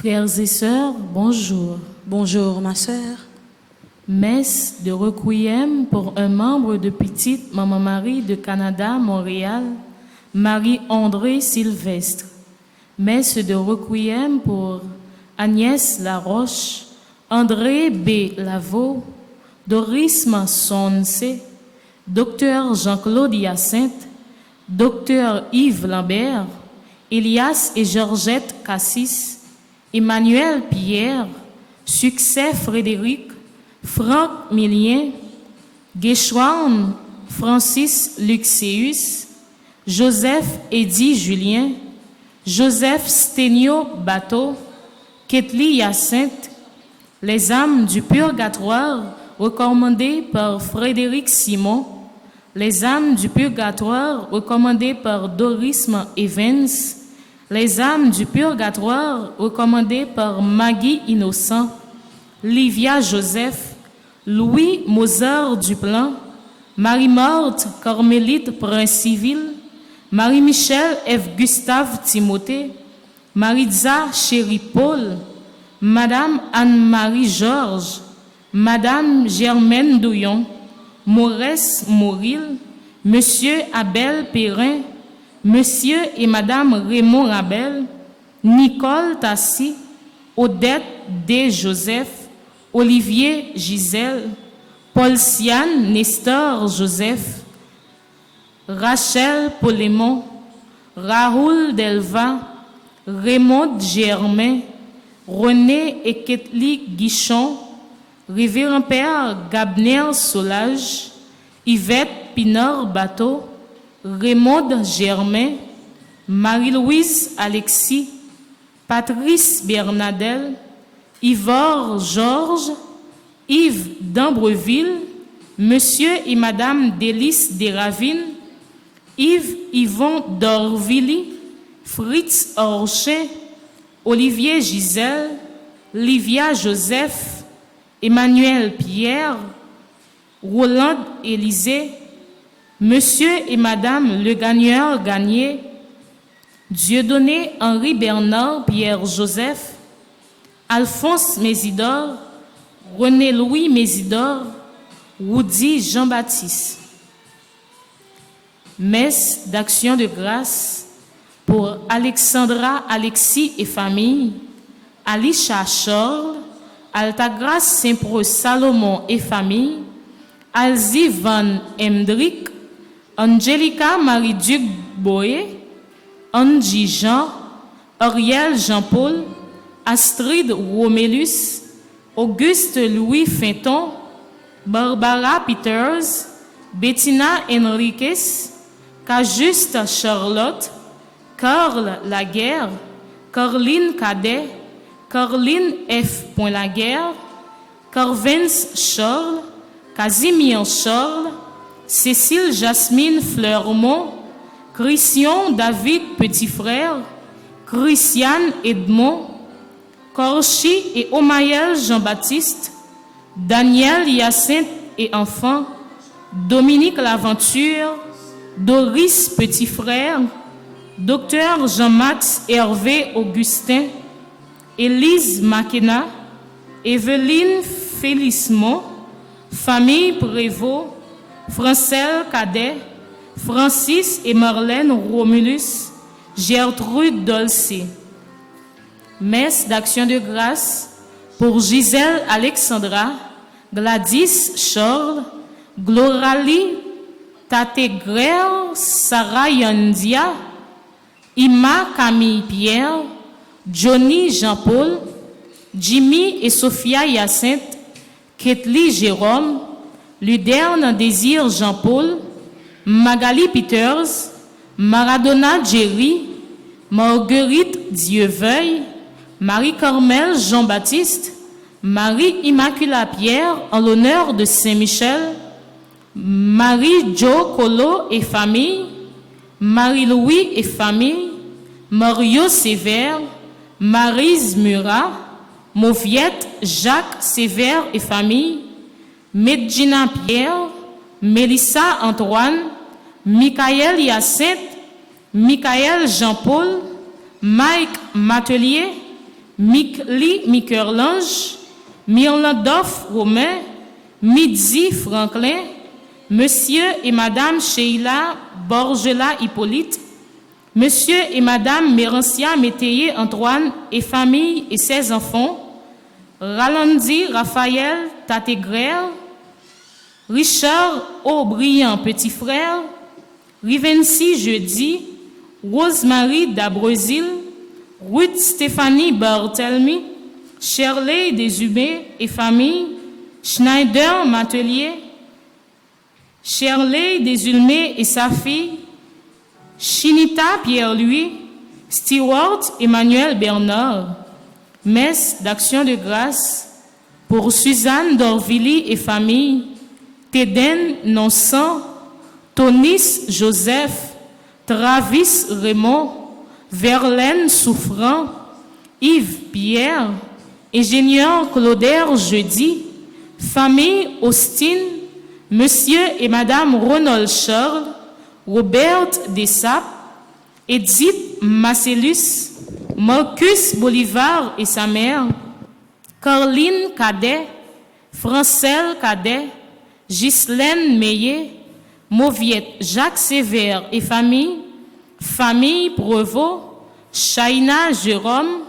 Frères et sœurs, bonjour. Bonjour ma sœur. Messe de requiem pour un membre de Petite Maman Marie de Canada, Montréal, Marie-André Sylvestre. Messe de requiem pour Agnès Laroche, André B. Lavaux, Doris Mansonce, Dr Jean-Claude Hyacinthe, Dr Yves Lambert, Elias et Georgette Cassis, Emmanuel Pierre, Succès Frédéric, Franck Millien, Guéchouan Francis Luxeus, Joseph Eddy Julien, Joseph Sténio Bateau, Ketli Hyacinthe, les âmes du purgatoire recommandées par Frédéric Simon, les âmes du purgatoire recommandées par Doris Evans, les âmes du purgatoire recommandées par Maggie Innocent, Livia Joseph, Louis Mozart Duplan, Marie-Morte Cormélite Prince-Civil, Marie-Michel F. Gustave Timothée, Maritza Chéri Paul, Madame Anne-Marie Georges, Madame Germaine Douillon, Maurice Moril, Monsieur Abel Perrin, Monsieur et Madame Raymond Rabel, Nicole Tassi, Odette D. Joseph, Olivier Gisèle, Paul-Siane Nestor Joseph, Rachel Polémon, Raoul Delva, Raymond Germain, René et Ketli Guichon, Révérend Père Gabner Solage, Yvette Pinor Bateau, Raymond Germain, Marie-Louise Alexis, Patrice Bernadel, Ivor Georges, Yves d'Ambreville, Monsieur et Madame Délice Desravines, Yves Yvon d'Orvilly, Fritz Orchet, Olivier Gisèle, Livia Joseph, Emmanuel Pierre, Roland Élisée, Monsieur et Madame Le Gagneur Gagné, Dieudonné Henri Bernard Pierre Joseph, Alphonse Mésidor, René Louis Mésidor, Woody Jean-Baptiste. Messe d'action de grâce pour Alexandra Alexis et famille, Alicia Charles, Altagrace Saint-Preux Salomon et famille, Alzi Van Emdrick, Angelica Marie-Duc Boé, Angie Jean, Ariel Jean-Paul, Astrid Romélus, Auguste Louis Finton, Barbara Peters, Bettina Enriquez, Cajuste Charlotte, Carl Laguerre, Caroline Cadet, Caroline F. Laguerre, Carvens Charles, Casimir Charles, Cécile Jasmine Fleurmont, Christian David Petit-Frère, Christiane Edmond, Corchi et Omaël Jean-Baptiste, Daniel Hyacinthe et enfants, Dominique Laventure, Doris Petit-Frère, Docteur Jean-Max Hervé Augustin, Élise Makena, Evelyne Félicemont, Famille Prévost, Francel Cadet, Francis et Marlène Romulus, Gertrude Dolcé. Messe d'action de grâce pour Gisèle Alexandra, Gladys Charles, Gloralie Tategrel Sarah Yandia, Ima Camille Pierre, Johnny Jean-Paul, Jimmy et Sophia Hyacinthe, Ketli Jérôme, Luderne Désir Jean-Paul, Magali Peters, Maradona Jerry, Marguerite Dieuveuil, Marie-Carmel Jean-Baptiste, Marie-Immaculata Pierre en l'honneur de Saint-Michel, Marie-Jo Colo et famille, Marie-Louis et famille, Mario Sévère, Maryse Murat, Mauviette Jacques Sévère et famille, Medjina Pierre, Mélissa Antoine, Michael Hyacinthe, Michael Jean-Paul, Mike Matelier, Mikli Mikerlange, Mirlandoff Romain, Midzi Franklin, Monsieur et Madame Sheila Borgela Hippolyte, Monsieur et Madame Mérancia Métayer Antoine et famille et ses enfants, Ralandi Raphaël Tategrel, Richard Aubriand Petit Frère, Rivency Jeudi, Rosemary Dabreusil, Ruth Stéphanie Barthelmy, Shirley Deshumé et famille, Schneider Matelier, Shirley Desulmé et sa fille, Chinita Pierre-Louis, Stewart Emmanuel Bernard, Messe d'action de grâce pour Suzanne Dorvilly et famille, Téden Nonsan, Tonis Joseph, Travis Raymond, Verlaine Souffrant, Yves Pierre, ingénieur Claudère Jeudi, famille Austin, Monsieur et Madame Ronald Charles, Robert Dessap, Edith Marcellus, Marcus Bolivar et sa mère, Caroline Cadet, Francelle Cadet, Ghislaine Meillet, Mauviette Jacques Sévère et famille, famille Prevot, Shaina Jérôme,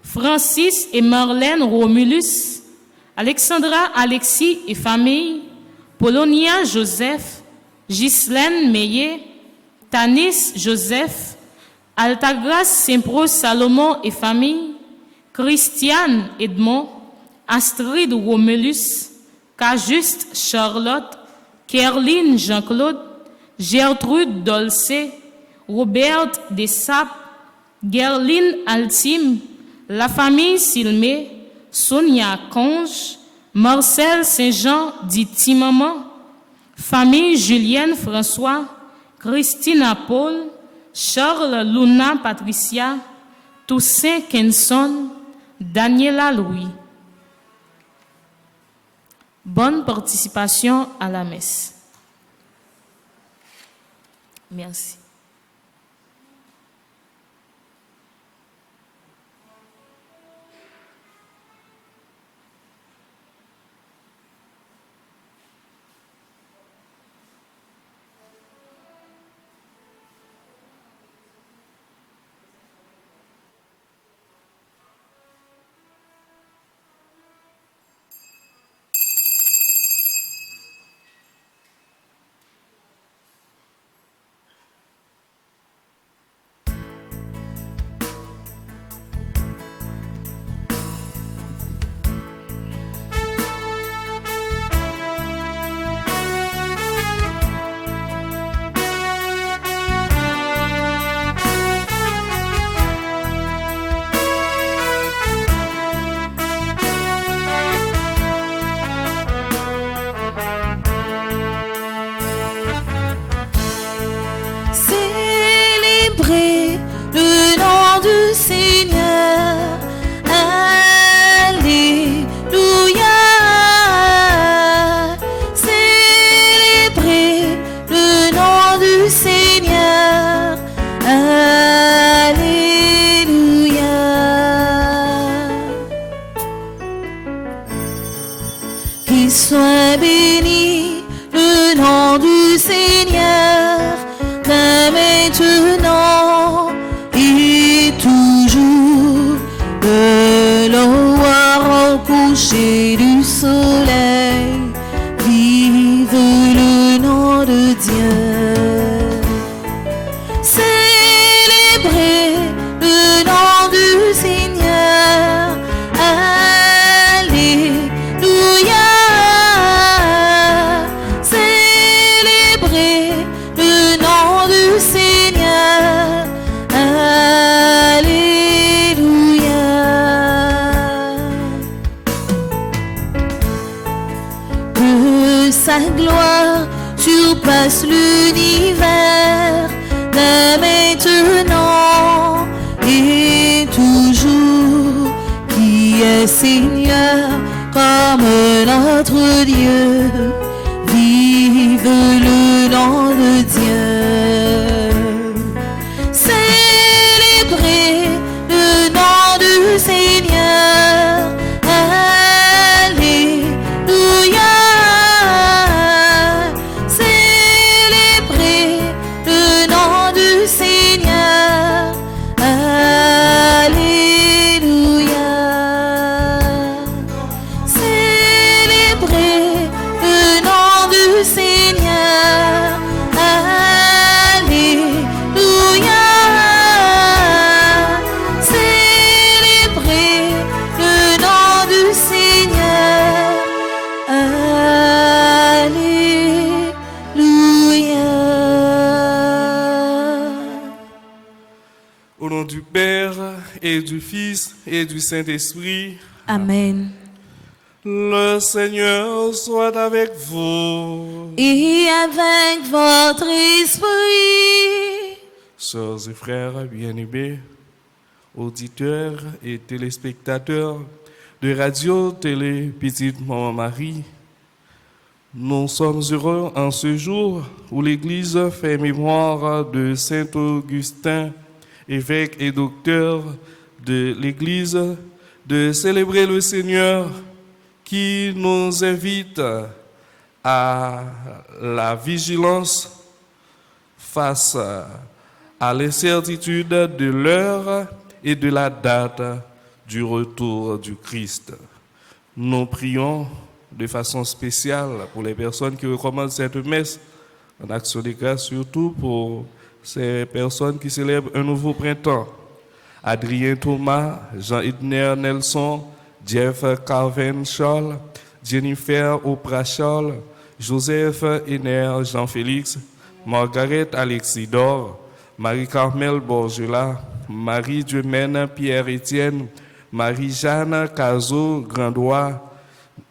Francis et Marlène Romulus, Alexandra Alexis et famille, Polonia Joseph, Ghislaine Meillet, Tanis Joseph, Altagrace Saint-Pro Salomon et famille, Christiane Edmond, Astrid Romulus, Cajuste Charlotte, Kerline Jean-Claude, Gertrude Dolcé, Robert Dessap, Gerline Altime, la famille Silmé, Sonia Conge, Marcel Saint-Jean dit Timaman, famille Julienne François, Christina Paul, Charles Luna Patricia, Toussaint Kenson, Daniela Louis. Bonne participation à la messe. Merci. acclame notre Dieu, vive le nom de Dieu. Célébrez le nom du Seigneur, alléluia. Célébrez le nom du Seigneur, alléluia. Célébrez le nom du Seigneur, alléluia. Célébrez le nom du Seigneur, alléluia. Au nom du Père et du Fils et du Saint-Esprit, Amen. le Seigneur soit avec vous. Et avec votre esprit. Sœurs et frères bien-aimés, auditeurs et téléspectateurs de Radio Télé Petite Maman Marie, nous sommes heureux en ce jour où l'Église fait mémoire de Saint Augustin, évêque et docteur de l'Église, de célébrer le Seigneur qui nous invite à la vigilance face à l'incertitude de l'heure et de la date du retour du Christ. Nous prions de façon spéciale pour les personnes qui recommandent cette messe, en action de grâce surtout pour ces personnes qui célèbrent un nouveau printemps. Adrien Thomas, Jean-Edner Nelson, Jeff Carven Charles, Jennifer Oprah Charles, Joseph Ener Jean-Félix, Margaret Alexidor, Marie-Carmel Borgela, Marie-Dieumaine Pierre-Étienne, Marie-Jeanne Cazot Grandois,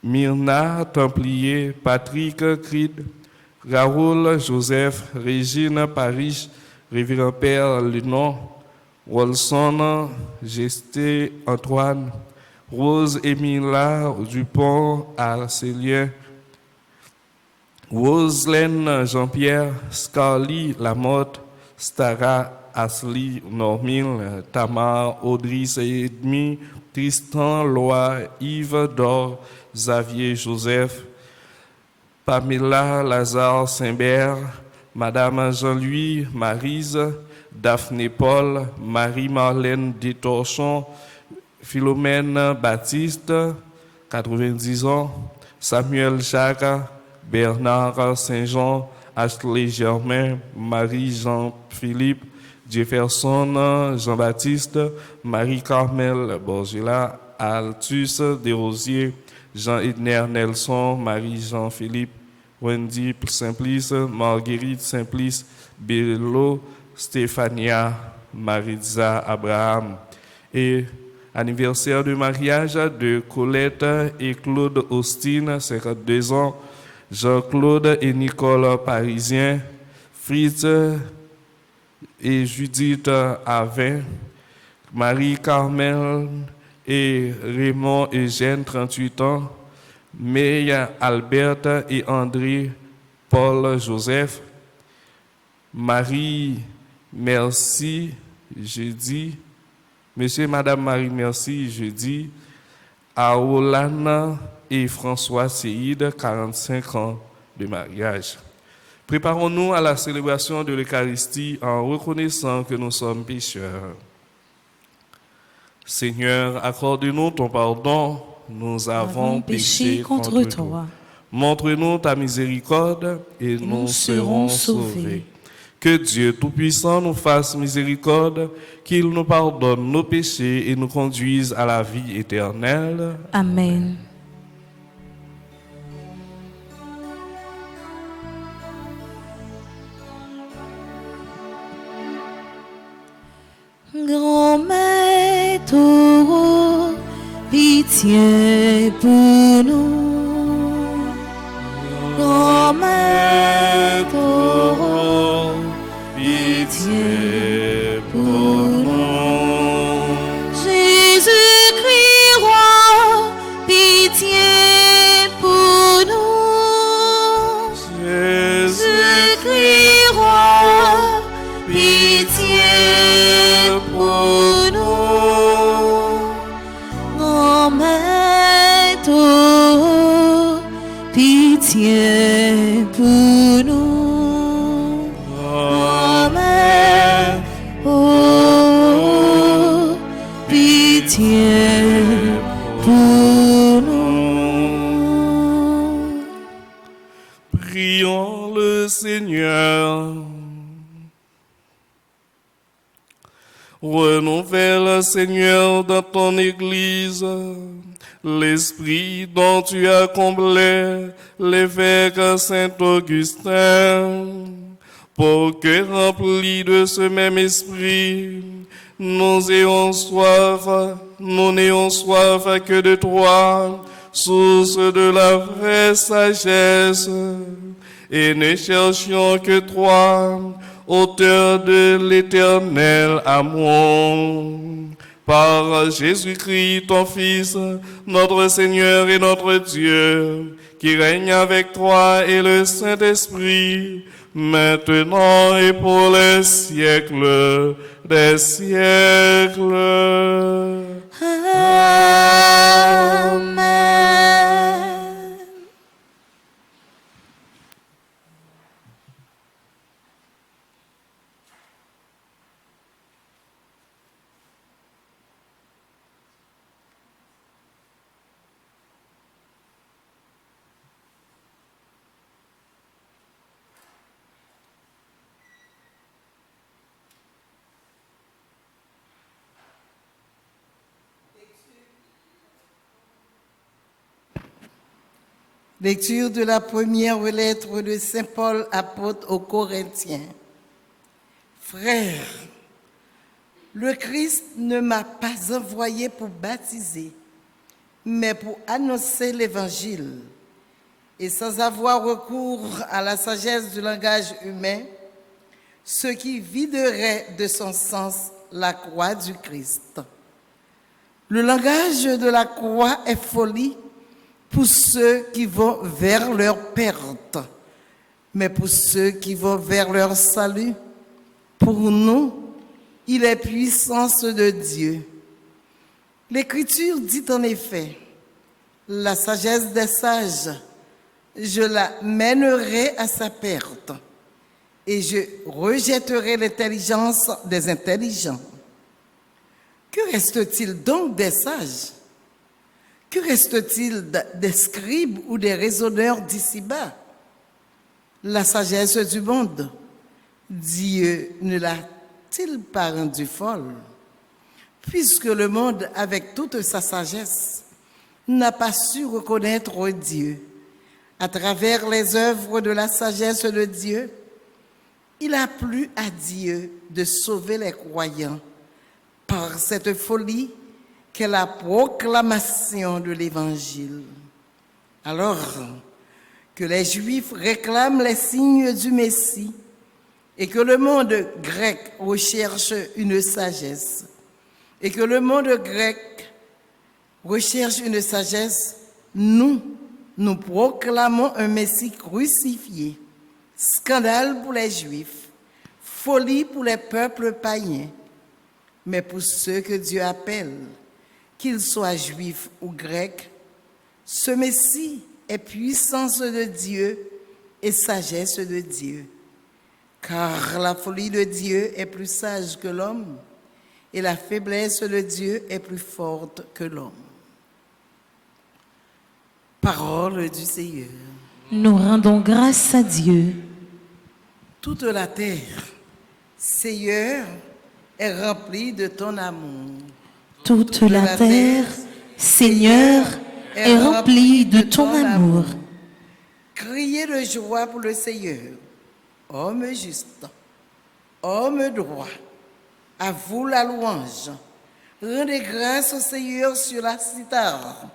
Myrna Templier, Patrick Creed, Raoul Joseph, Régine Paris, Révérend Père Lénon, Wolson Gesté Antoine, Rose Émila Dupont Arcélien, Roselaine Jean-Pierre, Scarly Lamotte, Stara Asli Normil, Tamar Audrey Edmi, Tristan Loa, Yves Dor, Xavier Joseph, Pamela Lazare Saint-Bert, Madame Jean-Louis Maryse, Daphné Paul, Marie-Marlène Détorchon, Philomène Baptiste, 90 ans, Samuel Jacques, Bernard Saint-Jean, Ashley Germain, Marie-Jean-Philippe, Jefferson Jean-Baptiste, Marie-Carmel Borgela, Altus Desrosiers, Jean-Edner Nelson, Marie-Jean-Philippe, Wendy Simplice, Marguerite Simplice, Bello, Stéphania, Maritza Abraham. Et anniversaire de mariage de Colette et Claude Austin, 52 ans, Jean-Claude et Nicole Parisien, Fritz et Judith Avin, Marie-Carmel et Raymond Eugène, 38 ans, Meya Alberte et André Paul Joseph, Marie Merci, jeudi, Monsieur et Madame Marie Merci, jeudi, Aolana et François Séide, 45 ans de mariage. Préparons-nous à la célébration de l'Eucharistie en reconnaissant que nous sommes pécheurs. Seigneur, accorde-nous ton pardon, nous avons péché contre toi. Montre-nous ta miséricorde et nous serons sauvés. Que Dieu Tout-Puissant nous fasse miséricorde, qu'il nous pardonne nos péchés et nous conduise à la vie éternelle. Amen. Grand-mère, pitié pour nous. Grand-mère, pitié pour nous. Jésus-Christ, roi, pitié ciel pour nous. Prions le Seigneur. Renouvelle, Seigneur, dans ton Église, l'esprit dont tu as comblé l'évêque Saint-Augustin, pour que, remplis de ce même esprit, nous n'ayons soif que de toi, source de la vraie sagesse, et ne cherchions que toi, auteur de l'éternel amour. Par Jésus-Christ, ton Fils, notre Seigneur et notre Dieu, qui règne avec toi et le Saint-Esprit, maintenant et pour les siècles des siècles. Amen. Lecture de la première lettre de Saint Paul, apôtre aux Corinthiens. Frères, le Christ ne m'a pas envoyé pour baptiser, mais pour annoncer l'Évangile, et sans avoir recours à la sagesse du langage humain, ce qui viderait de son sens la croix du Christ. Le langage de la croix est folie pour ceux qui vont vers leur perte, mais pour ceux qui vont vers leur salut, pour nous, il est puissance de Dieu. L'Écriture dit en effet, la sagesse des sages, je la mènerai à sa perte, et je rejetterai l'intelligence des intelligents. Que reste-t-il donc des sages? Que reste-t-il des scribes ou des raisonneurs d'ici-bas? La sagesse du monde, Dieu ne l'a-t-il pas rendue folle? Puisque le monde, avec toute sa sagesse, n'a pas su reconnaître Dieu. À travers les œuvres de la sagesse de Dieu, il a plu à Dieu de sauver les croyants par cette folie qu'est la proclamation de l'Évangile. Alors que les Juifs réclament les signes du Messie et que le monde grec recherche une sagesse, et que le monde grec recherche une sagesse, nous proclamons un Messie crucifié, scandale pour les Juifs, folie pour les peuples païens, mais pour ceux que Dieu appelle, qu'ils soient juifs ou grecs, ce Messie est puissance de Dieu et sagesse de Dieu. Car la folie de Dieu est plus sage que l'homme et la faiblesse de Dieu est plus forte que l'homme. Parole du Seigneur. Nous rendons grâce à Dieu. Toute la terre, Seigneur, est remplie de ton amour. Toute la terre, Seigneur, est remplie de ton amour. Criez de joie pour le Seigneur, homme juste, homme droit. À vous la louange. Rendez grâce au Seigneur sur la cithare.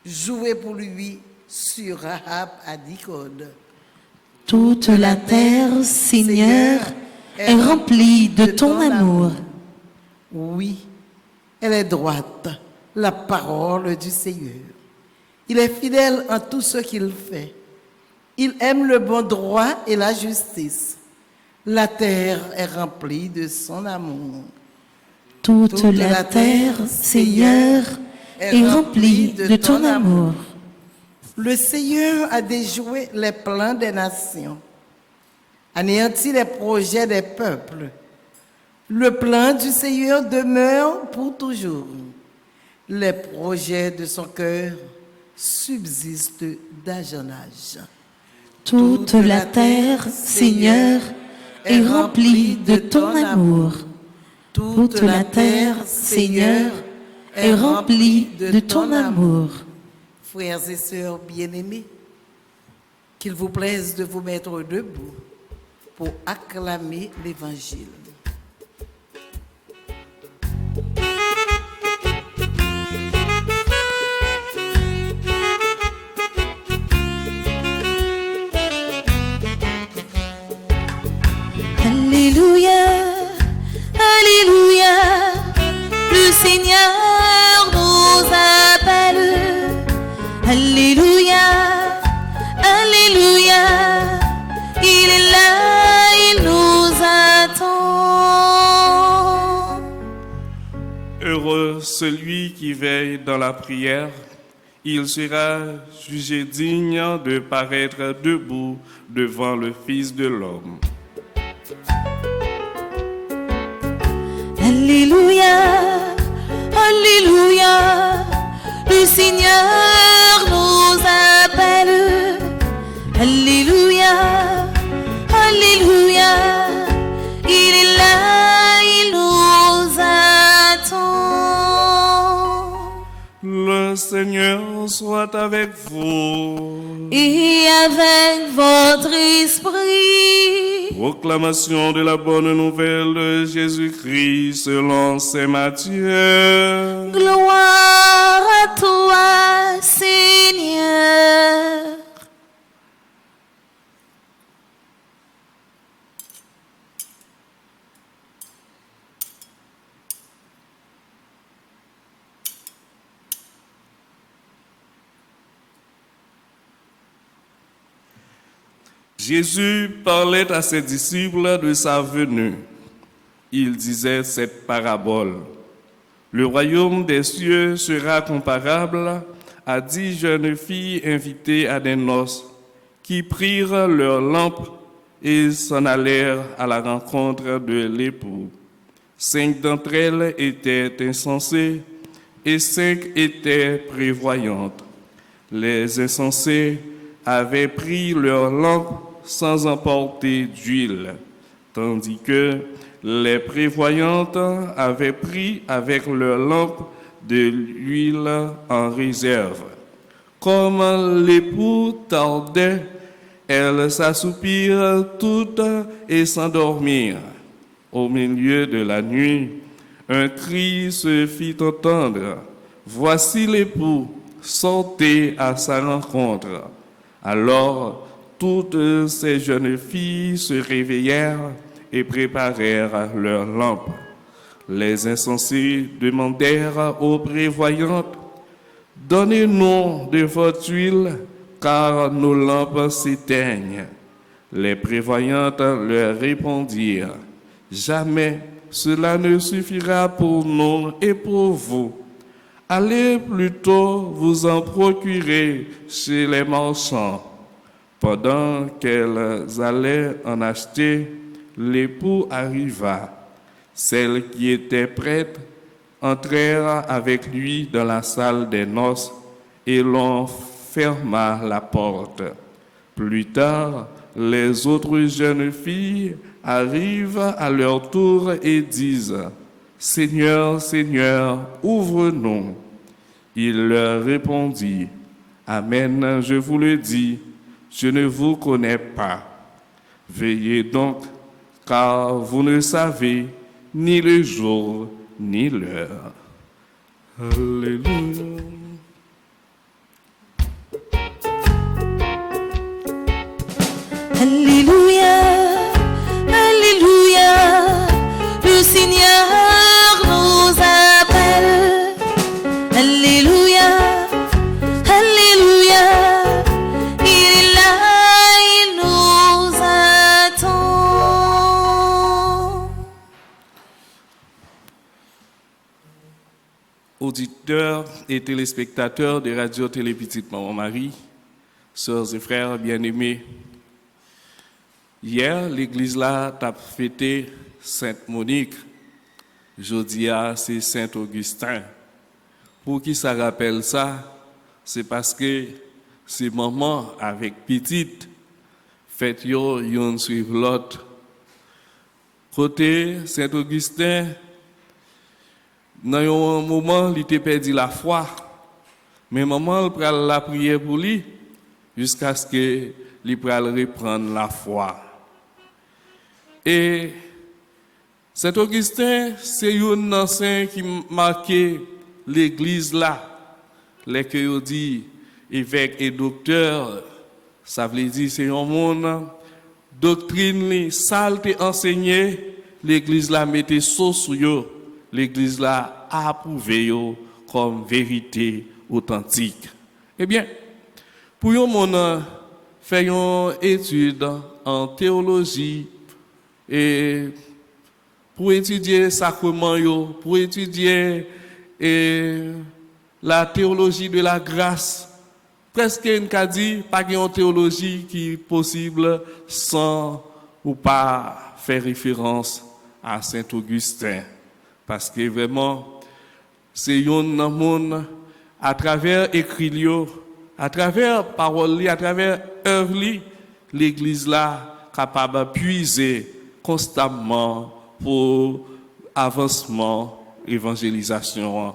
Jouez pour lui sur Rahab Adikod. Toute la terre, Seigneur, est remplie de ton amour. Oui, elle est droite, la parole du Seigneur. Il est fidèle en tout ce qu'il fait. Il aime le bon droit et la justice. La terre est remplie de son amour. Toute la terre, Seigneur, est remplie de ton amour. Le Seigneur a déjoué les plans des nations, anéanti les projets des peuples. Le plan du Seigneur demeure pour toujours. Les projets de son cœur subsistent d'âge en âge. Toute la terre, Seigneur, est remplie de ton amour. Toute la terre, Seigneur, est remplie de ton amour. Frères et sœurs bien-aimés, qu'il vous plaise de vous mettre debout pour acclamer l'Évangile. Alléluia, Alléluia, le Seigneur nous appelle. Alléluia, Alléluia, il est là, il nous attend. Heureux celui qui veille dans la prière, il sera jugé digne de paraître debout devant le Fils de l'homme. Alléluia, Alléluia, le Seigneur nous appelle. Alléluia, Alléluia, il est là, il nous attend. Le Seigneur soit avec vous. Et avec votre esprit. Proclamation de la bonne nouvelle de Jésus-Christ selon saint Matthieu. Gloire à toi, Seigneur. Jésus parlait à ses disciples de sa venue. Il disait cette parabole. Le royaume des cieux sera comparable à 10 jeunes filles invitées à des noces qui prirent leurs lampes et s'en allèrent à la rencontre de l'époux. 5 d'entre elles étaient insensées et 5 étaient prévoyantes. Les insensées avaient pris leurs lampes sans emporter d'huile, tandis que les prévoyantes avaient pris avec leurs lampes de l'huile en réserve. Comme l'époux tardait, elles s'assoupirent toutes et s'endormirent. Au milieu de la nuit, un cri se fit entendre. « Voici l'époux, sortez à sa rencontre. » Alors, toutes ces jeunes filles se réveillèrent et préparèrent leurs lampes. Les insensés demandèrent aux prévoyantes, « Donnez-nous de votre huile, car nos lampes s'éteignent. » Les prévoyantes leur répondirent, « Jamais cela ne suffira pour nous et pour vous. Allez plutôt vous en procurer chez les marchands. » Pendant qu'elles allaient en acheter, l'époux arriva. Celles qui étaient prêtes entrèrent avec lui dans la salle des noces et l'on ferma la porte. Plus tard, les autres jeunes filles arrivent à leur tour et disent « Seigneur, Seigneur, ouvre-nous !» Il leur répondit « Amen, je vous le dis, je ne vous connais pas. Veillez donc, car vous ne savez ni le jour ni l'heure. » Alléluia. Alléluia, Alléluia, le Seigneur nous appelle. Alléluia, Alléluia, il est là, il nous attend. Auditeurs et téléspectateurs de Radio-Télé Petite Maman Marie, sœurs et frères bien-aimés, hier, l'église là a fêté Sainte Monique. Jeudi, c'est Saint Augustin. Pour qui ça rappelle ça? C'est parce que c'est maman avec petite, fait yo, yon suivent l'autre. Côté Saint-Augustin, dans un moment, il était perdu la foi. Mais maman, elle prend la prière pour lui, jusqu'à ce qu'il prenne reprendre la foi. Et Saint-Augustin, c'est un ancien qui marquait l'église là. Les que dit évêque et docteur, ça veut dire c'est un monde doctrine ça enseigné, l'église là mettait sauce sur yo, l'église là a approuvé yo comme vérité authentique. Eh bien, pour un monde faire une étude en théologie et pour étudier sacrement yo, pour étudier la théologie de la grâce. Presque une cas dit pas une théologie qui est possible sans ou pas faire référence à Saint-Augustin. Parce que vraiment, c'est un monde à travers écrit, à travers parole, à travers œuvre, l'église là capable de puiser constamment pour avancement, évangélisation.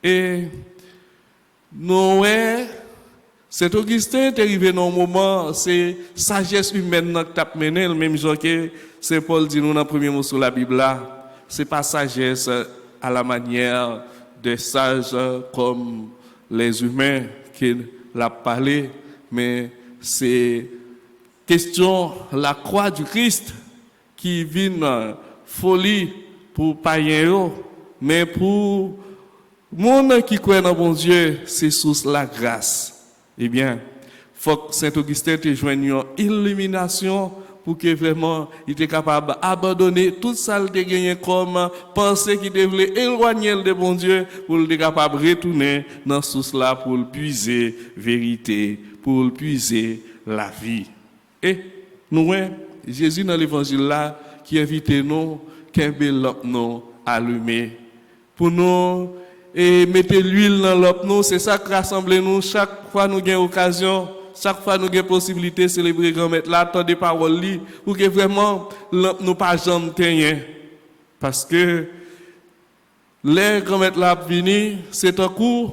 Et nous, Saint-Augustin est arrivé dans un moment, c'est sagesse humaine qui a mené, le même genre que Saint Paul dit nous dans le premier mot sur la Bible là, c'est pas sagesse à la manière des sages comme les humains qui l'a parlé, mais c'est question la croix du Christ qui vient folie pour païens, mais pour monde qui croit dans bon Dieu, c'est sous la grâce. Eh bien, faut que Saint-Augustin te joigne une illumination pour que vraiment il était capable d'abandonner tout ça qu'il a gagné comme pensée qui devait éloigner de bon Dieu pour être capable de retourner dans ce là pour puiser vérité, pour puiser la vie. Et nous, Jésus dans l'évangile là qui invite nous, qu'un bel nous allumer pour nous et mettre l'huile dans l'op, c'est ça qui rassemble nous chaque fois nous avons occasion, chaque fois nous avons possibilité de célébrer grand-mère là, tant de paroles li, pour que vraiment nous pas jamais tenir. Parce que les grand-mère là venir, c'est un coup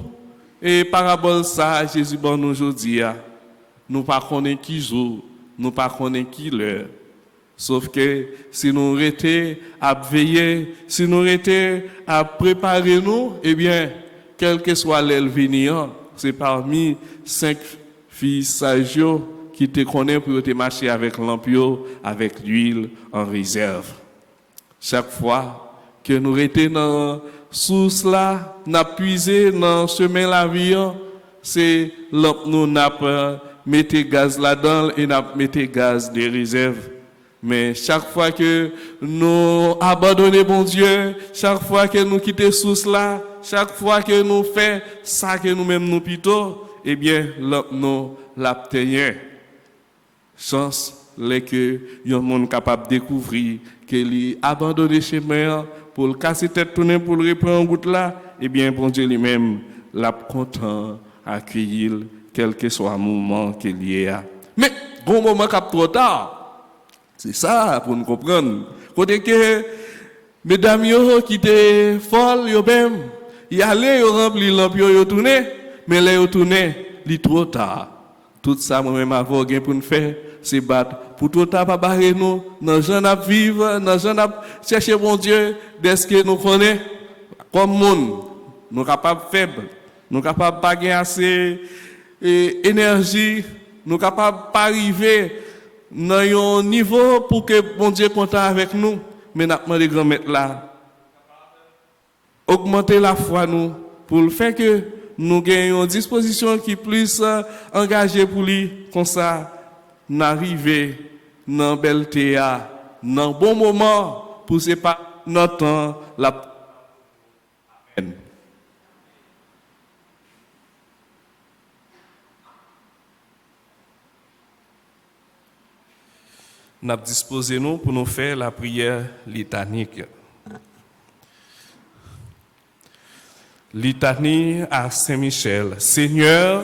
et parabole ça Jésus bon nous aujourd'hui. Nous pas connaît qui jour, nous pas connaît qui l'heure. Sauf que si nous étions à veiller, si nous étions à préparer nous, eh bien, quel que soit l'elvéniant, c'est parmi 5 filles sages qui te connaissent pour te marcher avec l'ampio, avec l'huile en réserve. Chaque fois que nous étions dans source là, nous puisé dans le chemin la vie, c'est nous n'a mettez gaz là-dedans et n'a mettez gaz de réserve. Mais chaque fois que nous abandonnons bon Dieu, chaque fois que nous quittons source là, chaque fois que nous faisons ça que nous-mêmes nous pitons, eh bien, nous l'obtenons. Chance, les que yon monde capable de découvrir qu'il a abandonné chez mère pour le casser tête tourner pour le reprendre en route là, eh bien, bon Dieu lui-même l'a content accueillir quel que soit le moment qu'il y a. Mais bon moment cap trop tard. C'est ça pour nous comprendre. Côté que mesdames yo qui étaient folles yo même, y aller yo rempli l'ampio yo tourner, mais là yo tourner, li trop tard. Tout ça moi même avant gain pour nous faire, c'est battre pour trop tard pas barrer nous dans gens à vivre, dans gens à chercher bon Dieu, dès que nous connaît comme monde, nous capable faible, nous capable pas gagner assez énergie, nous capable pas arriver dans un niveau pour que bon Dieu content avec nous, mais nous demandons grand-mère là augmenter la foi nous pour le faire que nous gagnons une disposition qui est plus engagée pour lui comme ça n'arriver dans belle théâtre dans bon moment pour c'est pas notre temps la Amen. Nous avons disposé nous pour nous faire la prière litanique. Litanie à Saint-Michel. Seigneur,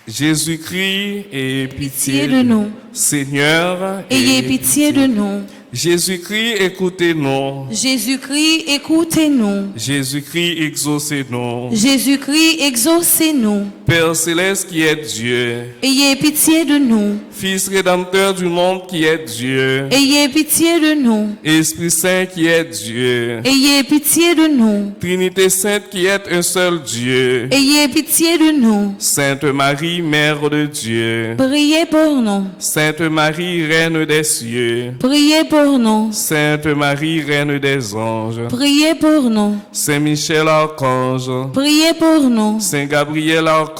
Jésus-Christ, ayez pitié de nous. Seigneur, Ayez pitié de nous. Jésus-Christ, écoutez-nous. Jésus-Christ, écoutez-nous. Jésus-Christ, exaucez-nous. Jésus-Christ, exaucez-nous. Père céleste qui est Dieu, Ayez pitié de nous. Fils rédempteur du monde qui est Dieu, Ayez pitié de nous. Esprit Saint qui est Dieu, Ayez pitié de nous. Trinité Sainte qui est un seul Dieu, Ayez pitié de nous. Sainte Marie, Mère de Dieu, Priez pour nous. Sainte Marie, Reine des cieux, Priez pour nous. Sainte Marie, Reine des anges, Priez pour nous. Saint Michel Archange, Priez pour nous. Saint Gabriel Archange,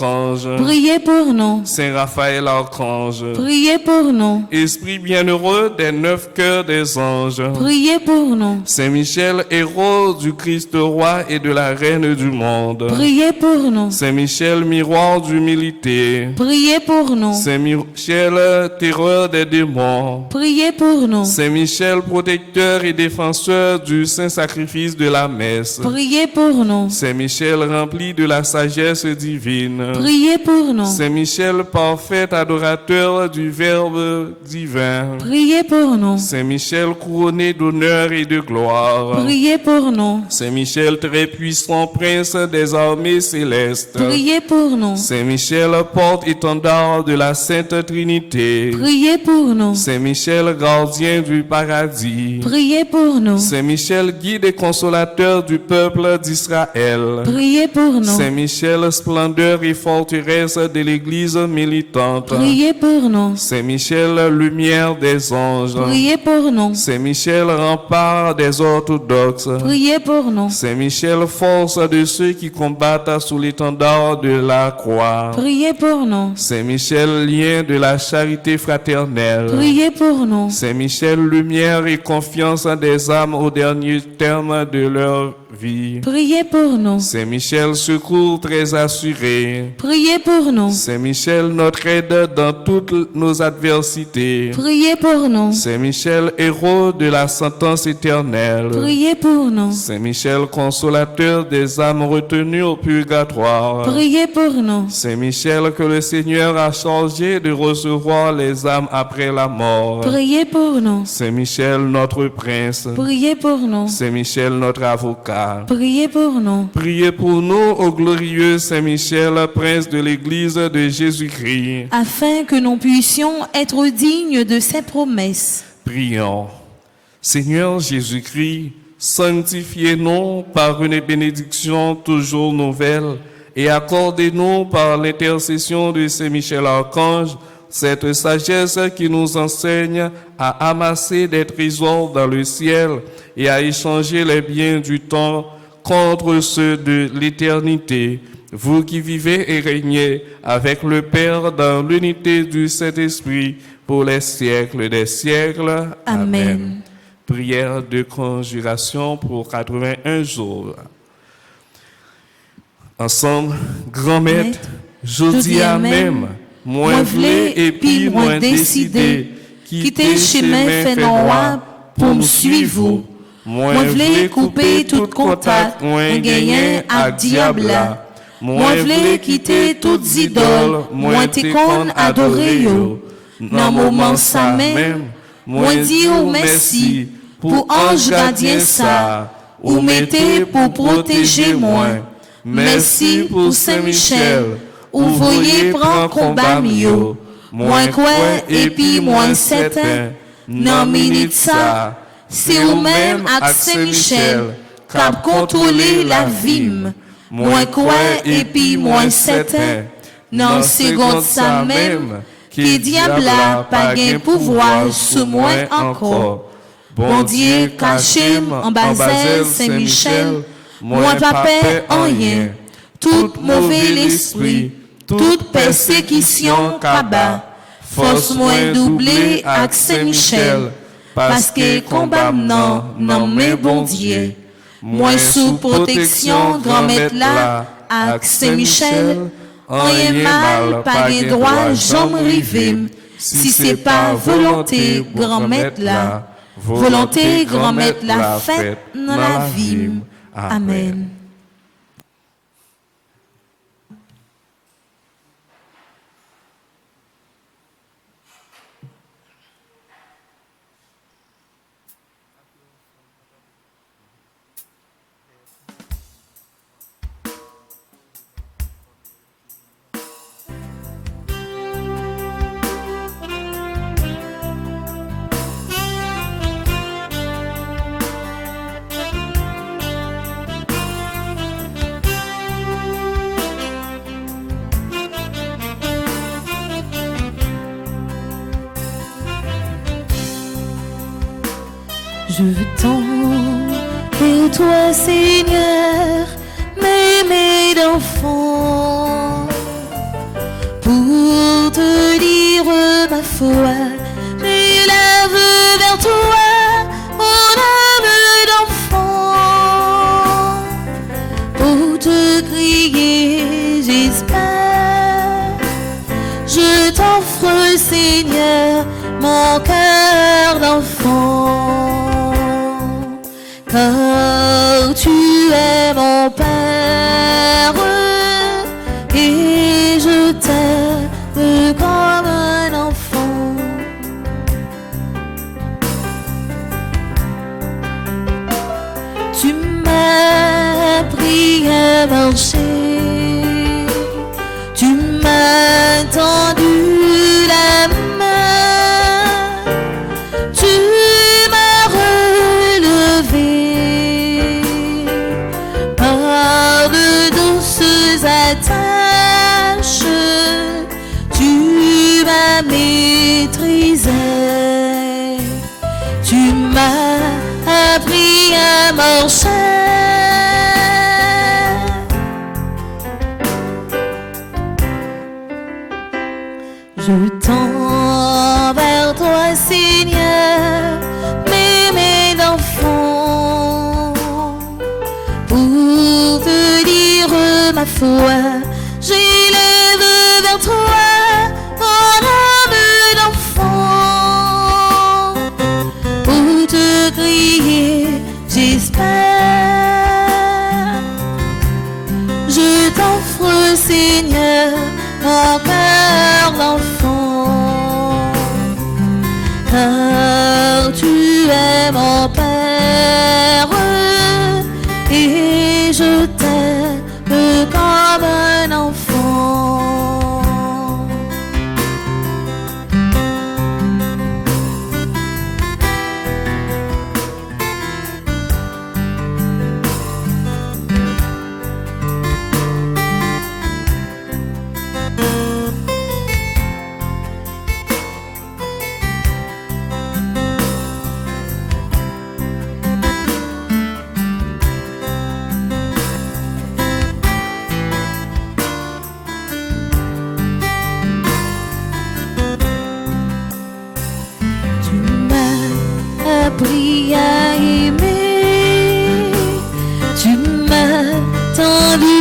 Priez pour nous. Saint Raphaël Archange, Priez pour nous. Esprit bienheureux des 9 cœurs des anges, Priez pour nous. Saint Michel, héros du Christ roi et de la Reine du monde, Priez pour nous. Saint Michel, miroir d'humilité, Priez pour nous. Saint Michel, terreur des démons, Priez pour nous. Saint Michel, protecteur et défenseur du saint sacrifice de la messe, Priez pour nous. Saint Michel, rempli de la sagesse divine, Priez pour nous. Saint Michel, parfait adorateur du Verbe divin, Priez pour nous. Saint Michel, couronné d'honneur et de gloire, Priez pour nous. Saint Michel, très puissant prince des armées célestes, Priez pour nous. Saint Michel, porte-étendard de la Sainte Trinité, Priez pour nous. Saint Michel, gardien du paradis, Priez pour nous. Saint Michel, guide et consolateur du peuple d'Israël, Priez pour nous. Saint Michel, splendeur et forteresse de l'Église militante, Priez pour nous. Saint Michel, lumière des anges, Priez pour nous. Saint Michel, rempart des orthodoxes, Priez pour nous. Saint Michel, force de ceux qui combattent sous l'étendard de la croix, Priez pour nous. Saint Michel, lien de la charité fraternelle, Priez pour nous. Saint Michel, lumière et confiance des âmes au dernier terme de leur vie. Priez pour nous. Saint Michel, secours très assuré. Priez pour nous. Saint Michel, notre aide dans toutes nos adversités. Priez pour nous. Saint Michel, héros de la sentence éternelle. Priez pour nous. Saint Michel, consolateur des âmes retenues au purgatoire. Priez pour nous. Saint Michel, que le Seigneur a chargé de recevoir les âmes après la mort. Priez pour nous. Saint Michel, notre prince. Priez pour nous. Saint Michel, notre avocat. Priez pour nous. Priez pour nous, ô glorieux Saint Michel, prince de l'Église de Jésus-Christ. Afin que nous puissions être dignes de ses promesses. Prions. Seigneur Jésus-Christ, sanctifiez-nous par une bénédiction toujours nouvelle et accordez-nous par l'intercession de Saint Michel Archange cette sagesse qui nous enseigne à amasser des trésors dans le ciel et à échanger les biens du temps contre ceux de l'éternité. Vous qui vivez et régnez avec le Père dans l'unité du Saint-Esprit pour les siècles des siècles. Amen. Prière de conjuration pour 81 jours. Ensemble, grand maître, je dis à même, moins v'lé et puis moins décidé, quitter chemin fait noir pour me suivre. Moins v'lé couper tout contact, moins gagner à diable. Moins v'lé quitter toutes idoles, moins te kon adorer yo. Dans moment ça même, moins dire merci pour ange gardien ça, ou mettez pour protéger moi. Merci pour Saint-Michel, ou voyez prendre combat mieux. Moins quoi et puis moins certain, nan minute ça, c'est ou même avec Saint-Michel, cap contrôler la vie. Moins quoi et puis moins certain, nan seconde ça même, qui diable a pas gain pouvoir sur moi encore. Bon Dieu caché en Basel Saint-Michel, moi pas paix en rien. Tout mauvais l'esprit, toute persécution kaba, force moins doublée avec Saint-Michel, parce que combat non mais bon Dieu. Moi sous protection grand maître là, avec Saint-Michel, rien mal, pas de droit, j'en rive. Si c'est pas volonté grand maître là, volonté grand maître la fête dans la vie. Amen. Je veux tant vers toi, Seigneur, m'aimer d'enfant, pour te dire ma foi, j'élève vers toi mon âme d'enfant, pour te crier, j'espère, je t'offre, Seigneur, mon cœur d'enfant. Car tu es mon Père et je t'aime comme un enfant. Tu m'as appris à marcher, tu m'as tendu la main, tu m'as relevé par de douces attaches, tu m'as maîtrisé, tu m'as appris à marcher. Je tends vers toi, Seigneur, m'aimer d'enfant, pour te dire ma foi, j'élève vers toi mon âme d'enfant, pour te crier, j'espère, je t'offre, Seigneur, mon cœur d'enfant, car tu es mon Père et je t'aime comme un enfant. Appris à aimer, tu m'as tendu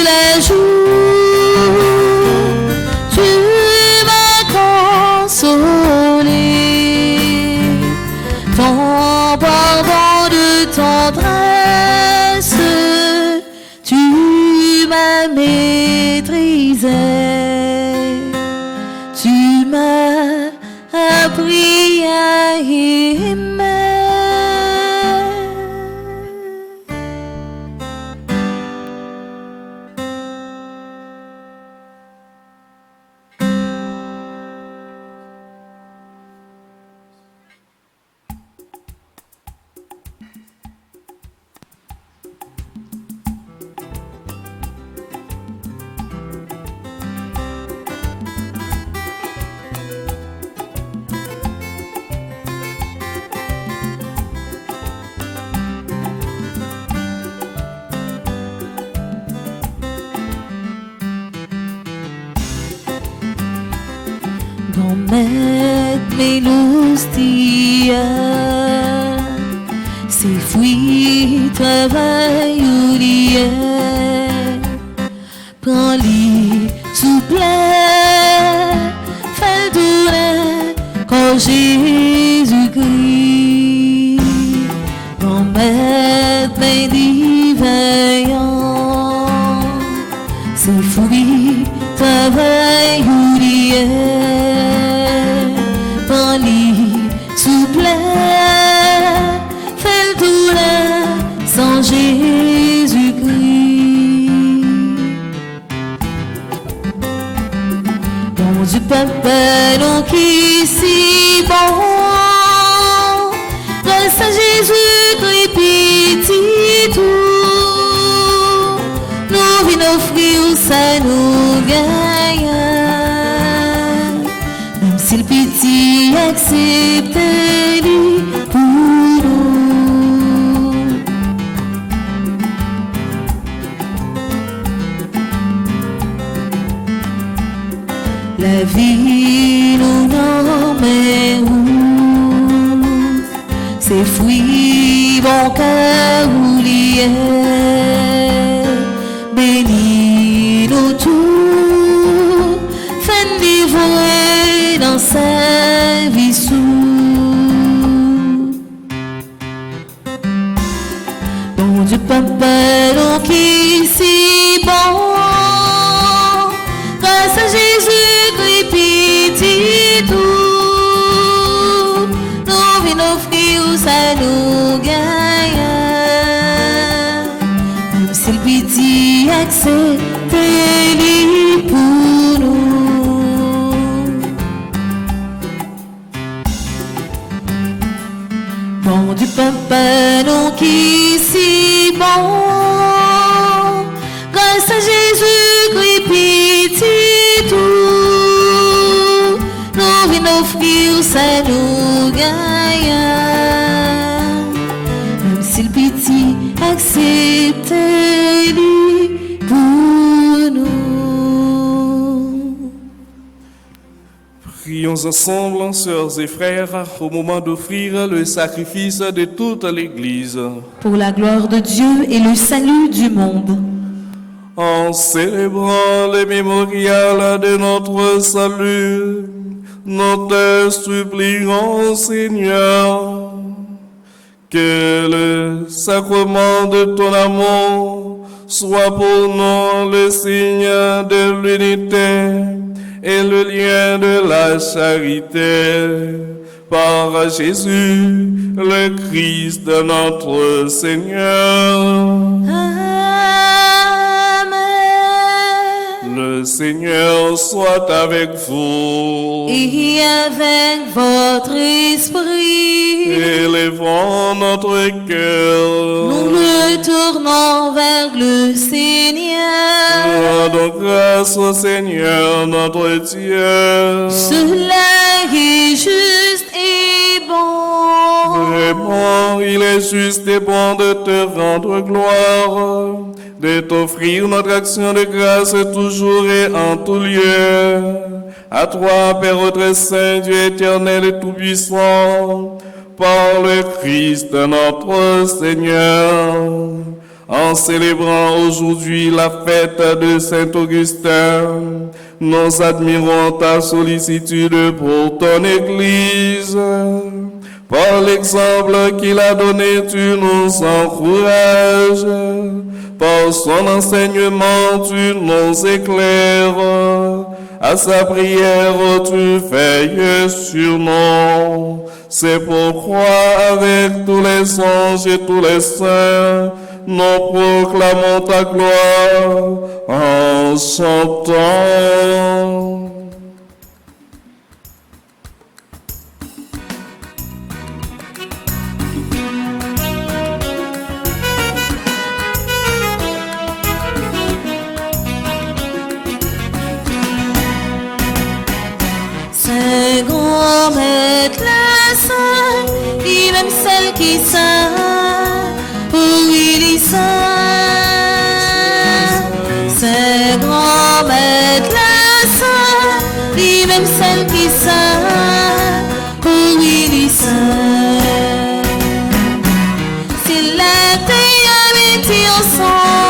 la joue, tu m'as consolé, ton pardon de tendresse, tu m'as maîtrisé, tu m'as appris à aimer. Mes lustia, c'est fruits, travail ou lié, prends-les, souple, fais tourner, quand Jésus-Christ, promets, mes veillant, c'est fouillé, travail oublié, par lit souple, fait le douleur sans Jésus-Christ. Bon Dieu, papa, non qui si bon, grâce à Jésus-Christ, petit tout, nous venons offrir ça nous gagne. Même si le petit accepte lui pour nous. La vie nous emmène où? C'est fruits bon cœur oublié, bénis nous tous, fait vivre dans sa vie sous. Bon Dieu, papa, donc ici bon, grâce à Jésus-Christ, petit tout, nous venons offrir ça nous gagne. Même si le petit accepte lui pour nous. Bon Dieu, papa, nous qui si bon, grâce à Jésus-Christ, petit tout, nous venons offrir ça nous gagne. Même si le petit accepte lui pour nous. Prions ensemble, sœurs et frères, au moment d'offrir le sacrifice de toute l'Église. Pour la gloire de Dieu et le salut du monde. En célébrant le mémorial de notre salut, nous te supplions, Seigneur, que le sacrement de ton amour soit pour nous le signe de l'unité et le lien de la charité. Par Jésus, le Christ, notre Seigneur. Le Seigneur soit avec vous. Et avec votre esprit. Élevons notre cœur. Nous le tournons vers le Seigneur. Rendons grâce au Seigneur notre Dieu. Cela est juste et bon. Vraiment, il est juste et bon de te rendre gloire, de t'offrir notre action de grâce toujours et en tout lieu. À toi, Père très saint, Dieu éternel et tout-puissant, par le Christ notre Seigneur. En célébrant aujourd'hui la fête de Saint-Augustin, nous admirons ta sollicitude pour ton Église. Par l'exemple qu'il a donné, tu nous encourages. Par son enseignement, tu nous éclaires. À sa prière, tu veilles sur nous. C'est pourquoi, avec tous les anges et tous les saints, nous proclamons ta gloire en chantant. Saint grand maître la saint, il aime celle qui saint, oui il est saint. Saint grand maître la saint, il aime celle qui saint, oui il est saint. C'est la terre avec ensemble,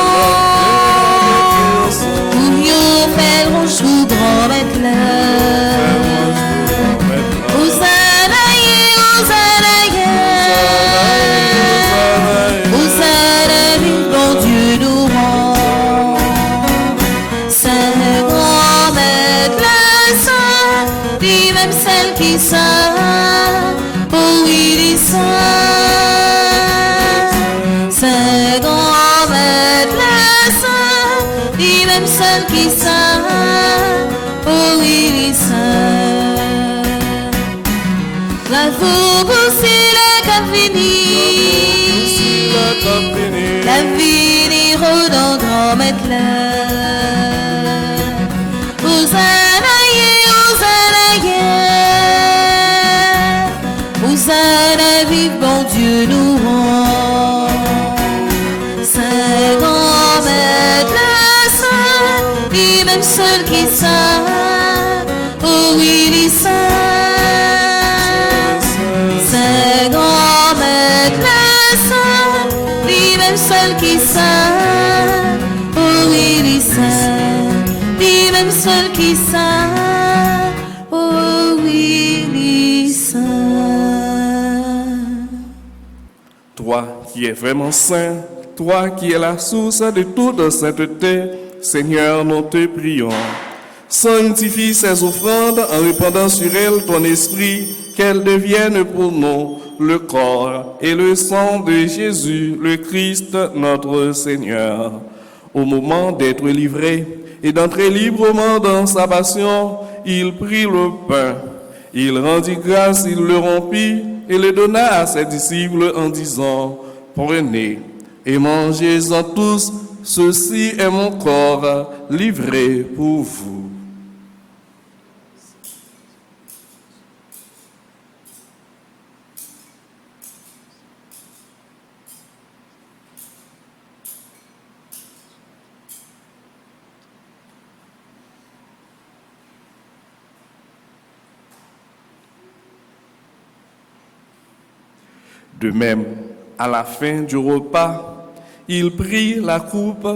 où nous faisons jour grand maître là. Bon seul qui saint, oh oui, il est saint. La fourbe aussi la Calvini, la vini rodant grand matelas. Hosanna, Hosanna, vive bon Dieu nous rend. Saint grand maître saint, lui-même seul qui saint, oh oui, il est saint. Saint grand maître saint, lui-même seul qui saint, oh oui, il est saint. Lui-même seul qui saint, oh oui, il est saint. Toi qui es vraiment saint, toi qui es la source de toute sainteté, Seigneur, nous te prions. Sanctifie ces offrandes en répandant sur elles ton esprit, qu'elles deviennent pour nous le corps et le sang de Jésus, le Christ, notre Seigneur. Au moment d'être livré et d'entrer librement dans sa passion, il prit le pain, il rendit grâce, il le rompit et le donna à ses disciples en disant, prenez et mangez-en tous, ceci est mon corps livré pour vous. De même, à la fin du repas, il prit la coupe.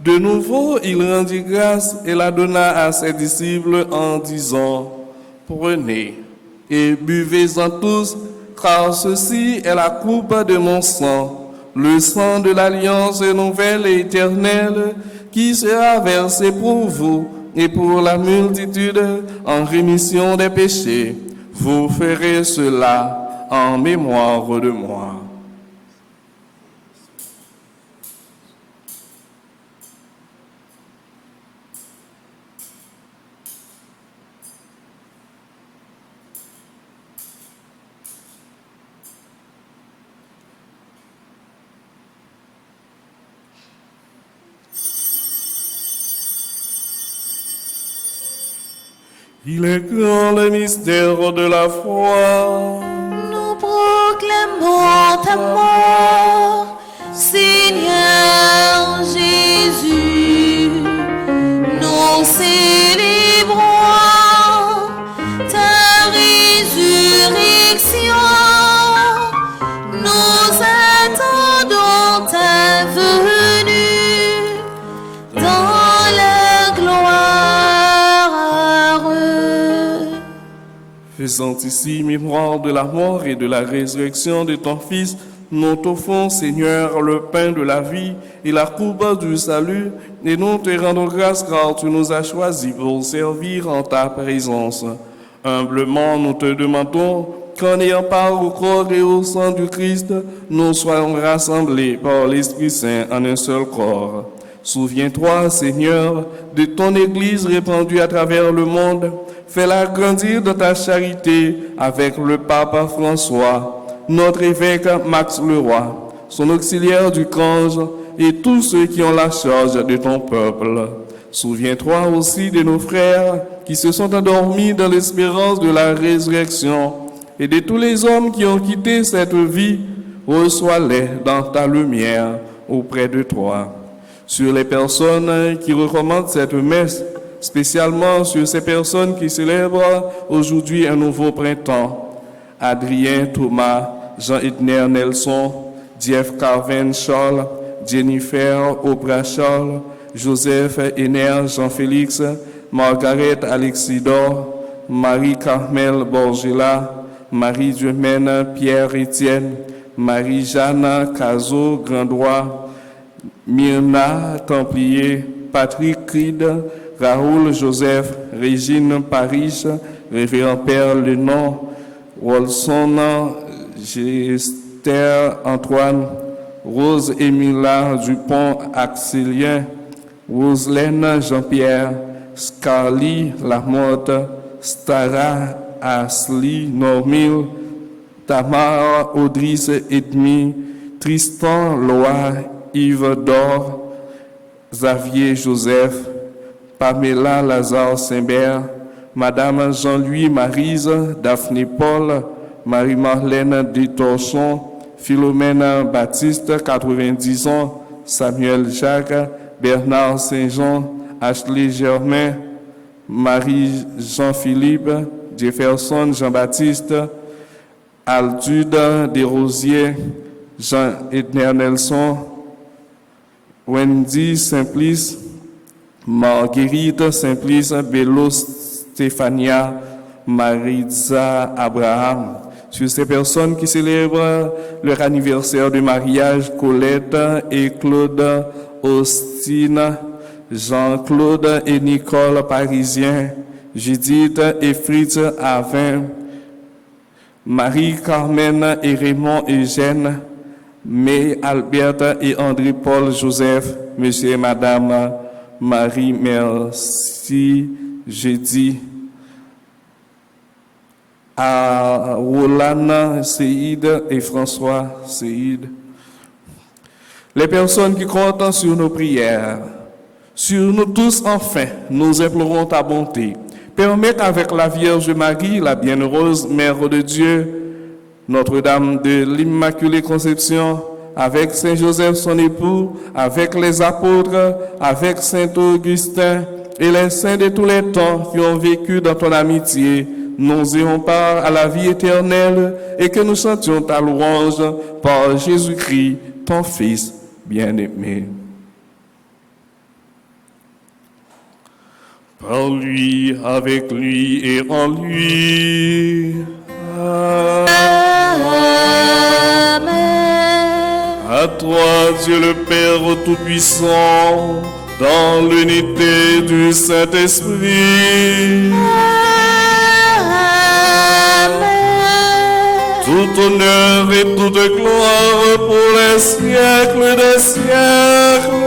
De nouveau, il rendit grâce et la donna à ses disciples en disant, prenez et buvez-en tous, car ceci est la coupe de mon sang, le sang de l'alliance nouvelle et éternelle, qui sera versé pour vous et pour la multitude en rémission des péchés. Vous ferez cela en mémoire de moi. Il est grand le mystère de la foi. Nous proclamons ta mort, Seigneur Jésus. Nous célébrons ta résurrection. Nous attendons ta venue dans la gloire. Faisant ici mémoire de la mort et de la résurrection de ton Fils, nous t'offrons, Seigneur, le pain de la vie et la coupe du salut, et nous te rendons grâce car tu nous as choisis pour servir en ta présence. Humblement, nous te demandons qu'en ayant part au corps et au sang du Christ, nous soyons rassemblés par l'Esprit Saint en un seul corps. Souviens-toi, Seigneur, de ton Église répandue à travers le monde. Fais-la grandir dans ta charité avec le pape François, notre évêque Max Leroy, son auxiliaire du Cange et tous ceux qui ont la charge de ton peuple. Souviens-toi aussi de nos frères qui se sont endormis dans l'espérance de la résurrection et de tous les hommes qui ont quitté cette vie. Reçois-les dans ta lumière auprès de toi. Sur les personnes qui recommandent cette messe, spécialement sur ces personnes qui célèbrent aujourd'hui un nouveau printemps. Adrien, Thomas, Jean-Edner Nelson, Jeff Carven Charles, Jennifer Oprah Charles, Joseph Ener Jean-Félix, Margaret Alexidor, Marie-Carmel Borgela, Marie-Dumaine Pierre-Étienne, Marie-Jeanne Cazot Grandois, Myrna Templier, Patrick Creed, Raoul Joseph, Régine Paris, Révérend Père Lenon, Wolson, Gester Antoine, Rose Émila Dupont Axélien, Roselaine Jean-Pierre, Scarly Lamotte, Stara Asli Normil, Tamara Audrice Edmi, Tristan Loa, Yves Dor, Xavier Joseph, Pamela Lazare Saint-Bert, Madame Jean-Louis Maryse, Daphné Paul, Marie-Marlène Détorchon, Philomène Baptiste, 90 ans, Samuel Jacques, Bernard Saint-Jean, Ashley Germain, Marie-Jean-Philippe, Jefferson Jean-Baptiste, Aldude Desrosiers, Jean-Edner Nelson, Wendy Simplice, Marguerite Simplice, Bello Stéphania, Maritza Abraham. Sur ces personnes qui célèbrent leur anniversaire de mariage, Colette et Claude Austin, Jean-Claude et Nicole Parisien, Judith et Fritz Avin, Marie-Carmen et Raymond Eugène, May Albert et André-Paul Joseph, Monsieur et Madame Marie Merci Jeudi, à Roland Seïd et François Seïd. Les personnes qui comptent sur nos prières, sur nous tous enfin, nous implorons ta bonté. Permets qu'avec la Vierge Marie, la bienheureuse Mère de Dieu, Notre-Dame de l'Immaculée Conception, avec Saint Joseph son époux, avec les apôtres, avec Saint Augustin et les saints de tous les temps qui ont vécu dans ton amitié, nous ayons part à la vie éternelle et que nous chantions ta louange par Jésus-Christ, ton Fils bien-aimé. Par lui, avec lui et en lui. Amen. À toi, Dieu le Père Tout-Puissant, dans l'unité du Saint-Esprit. Tout honneur et toute gloire pour les siècles des siècles.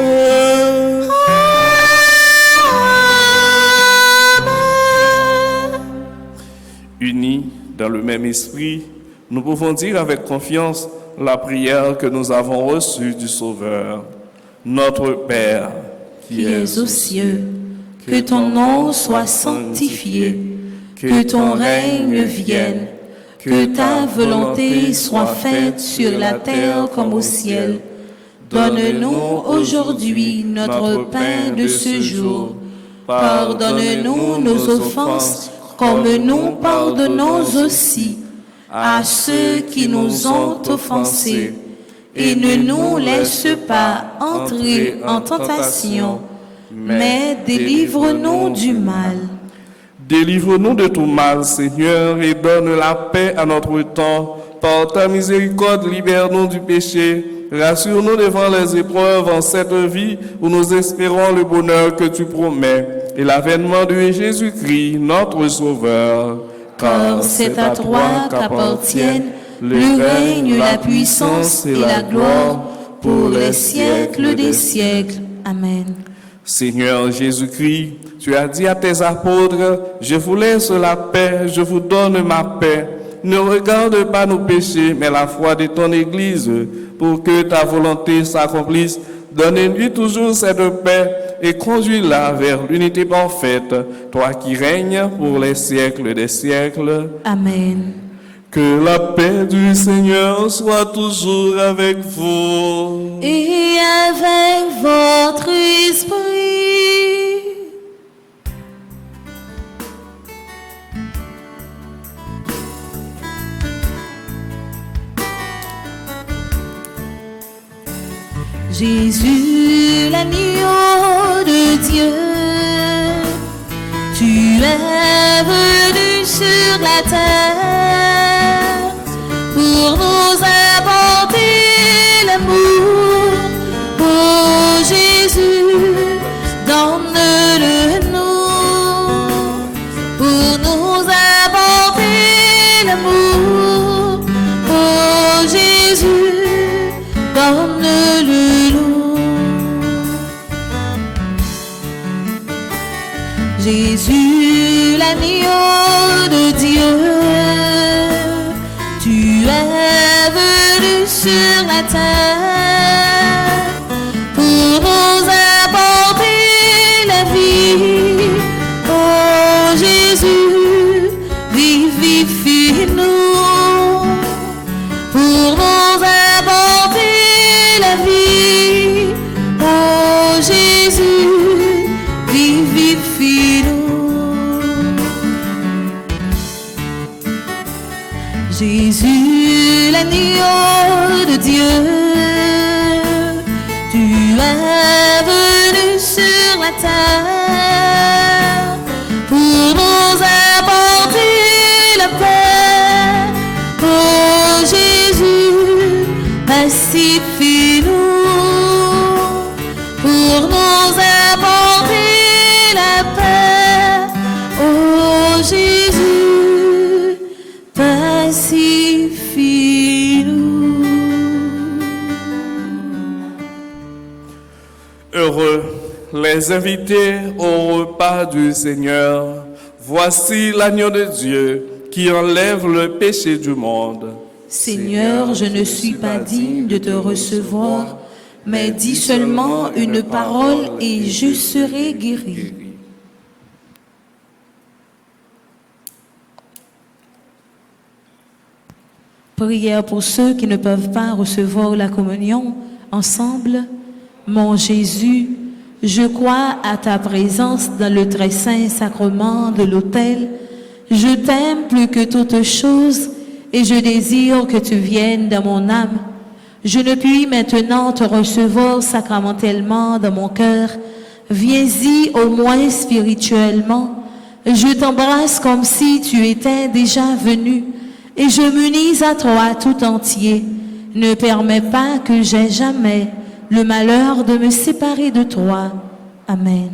Unis dans le même esprit, nous pouvons dire avec confiance la prière que nous avons reçue du Sauveur. Notre Père, qui es aux cieux, que ton nom soit sanctifié, que ton règne vienne, que ta volonté soit faite sur la terre comme au ciel. Donne-nous aujourd'hui notre pain de ce jour. Pardonne-nous nos offenses, comme nous pardonnons aussi à ceux qui nous ont offensés. Et ne nous laisse pas entrer en tentation, mais délivre-nous du mal. Délivre-nous de tout mal, Seigneur, et donne la paix à notre temps. Par ta miséricorde, libère-nous du péché. Rassure-nous devant les épreuves en cette vie où nous espérons le bonheur que tu promets et l'avènement de Jésus-Christ, notre Sauveur. Car c'est à toi qu'appartiennent le règne, la puissance et la gloire pour les siècles des siècles. Amen. Seigneur Jésus-Christ, tu as dit à tes apôtres, je vous laisse la paix, je vous donne ma paix. Ne regarde pas nos péchés, mais la foi de ton Église, pour que ta volonté s'accomplisse. Donne-lui toujours cette paix et conduis-la vers l'unité parfaite, toi qui règnes pour les siècles des siècles. Amen. Que la paix du Seigneur soit toujours avec vous. Et avec votre esprit. Jésus, l'agneau de Dieu, tu es venu sur la terre pour nous apporter l'amour. Oh Jésus, donne-le-nous pour nous apporter l'amour. Oh Jésus, donne-le-nous. Jésus, l'agneau de Dieu, tu es venu sur la terre pour nous apporter la vie. Oh Jésus, vivifie-nous pour nous apporter la vie. Oh Jésus, vivifie-nous. Jésus, l'agneau de Dieu, tu es venu sur la terre pour nous apporter la paix. Oh Jésus, pacifie-nous pour nous apporter la paix. Oh Jésus, pacifie-nous. Heureux les invités au repas du Seigneur. Voici l'agneau de Dieu qui enlève le péché du monde. Seigneur, je ne suis pas digne de te recevoir, mais dis seulement une parole et je serai guéri. Prière pour ceux qui ne peuvent pas recevoir la communion ensemble. Mon Jésus, je crois à ta présence dans le très saint sacrement de l'autel. Je t'aime plus que toute chose et je désire que tu viennes dans mon âme. Je ne puis maintenant te recevoir sacramentellement dans mon cœur. Viens-y au moins spirituellement. Je t'embrasse comme si tu étais déjà venu et je m'unis à toi tout entier. Ne permets pas que j'aie jamais le malheur de me séparer de toi. Amen.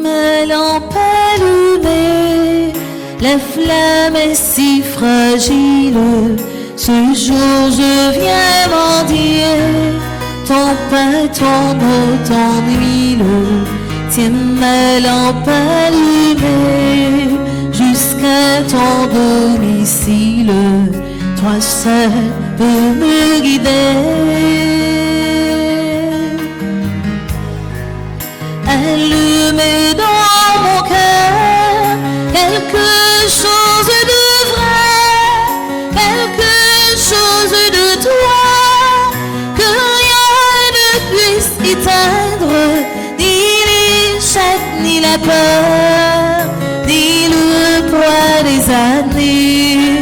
Ma lampe allumée, la flamme est si fragile. Ce jour je viens mendier ton pain, ton eau, ton huile. Tiens ma lampe allumée jusqu'à ton domicile. Toi seul peux me guider. Allume dans mon cœur quelque chose de vrai, quelque chose de toi, que rien ne puisse éteindre, ni l'échec, ni la peur, ni le poids des années,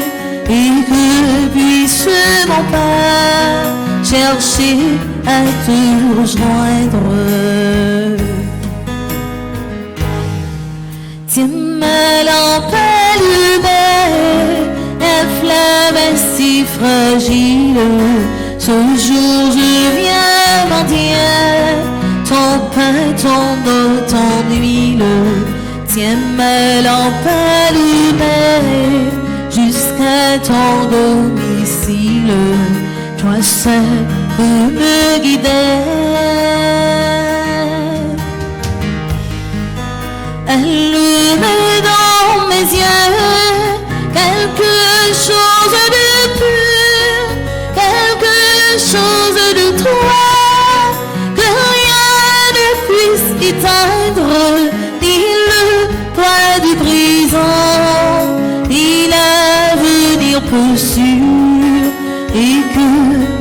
et que puisse mon Père chercher à te rejoindre. Tiens ma lampe allumée, la flamme est si fragile. Ce jour je viens mendier ton pain, ton eau, ton huile. Tiens ma lampe allumée jusqu'à ton domicile. Toi seul peux me guider. Allume dans mes yeux quelque chose de pur, quelque chose de toi, que rien ne puisse éteindre, ni le poids du présent, ni l'avenir peu sûr, et que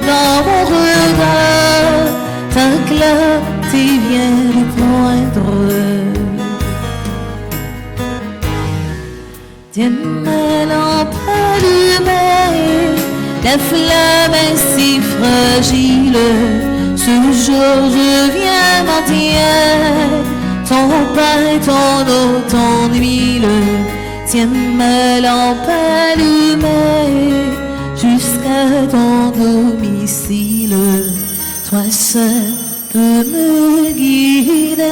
dans mon regard ta clarté vient lui poindre. Tiens-moi lampe allumée, la flamme est si fragile. Ce jour je viens mentir, ton pain et ton eau, ton huile. Tiens-moi lampe allumée, jusqu'à ton domicile. Toi seul peux me guider.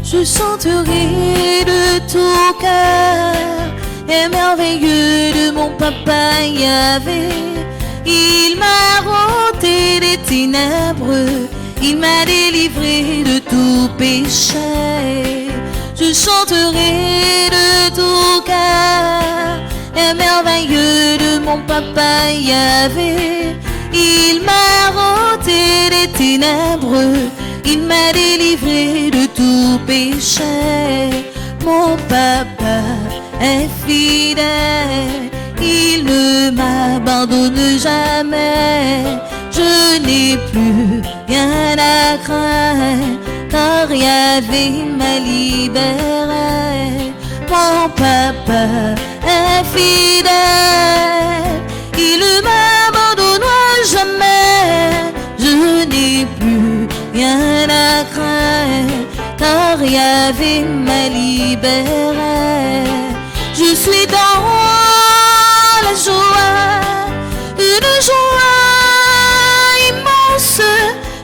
Je chanterai de tout cœur, et merveilleux de mon papa Yahvé. Il m'a ôté des ténèbres, il m'a délivré de tout péché. Je chanterai de tout cœur, et merveilleux de mon papa Yahvé. Il m'a ôté des ténèbres, il m'a délivré de tout péché. Mon papa est fidèle, il ne m'abandonne jamais. Je n'ai plus rien à craindre, car Yahvé m'a libéré. Mon papa est fidèle, il ne m'abandonnera jamais. Je n'ai plus rien à craindre, car Yahvé m'a libéré. Je suis dans la joie, une joie immense.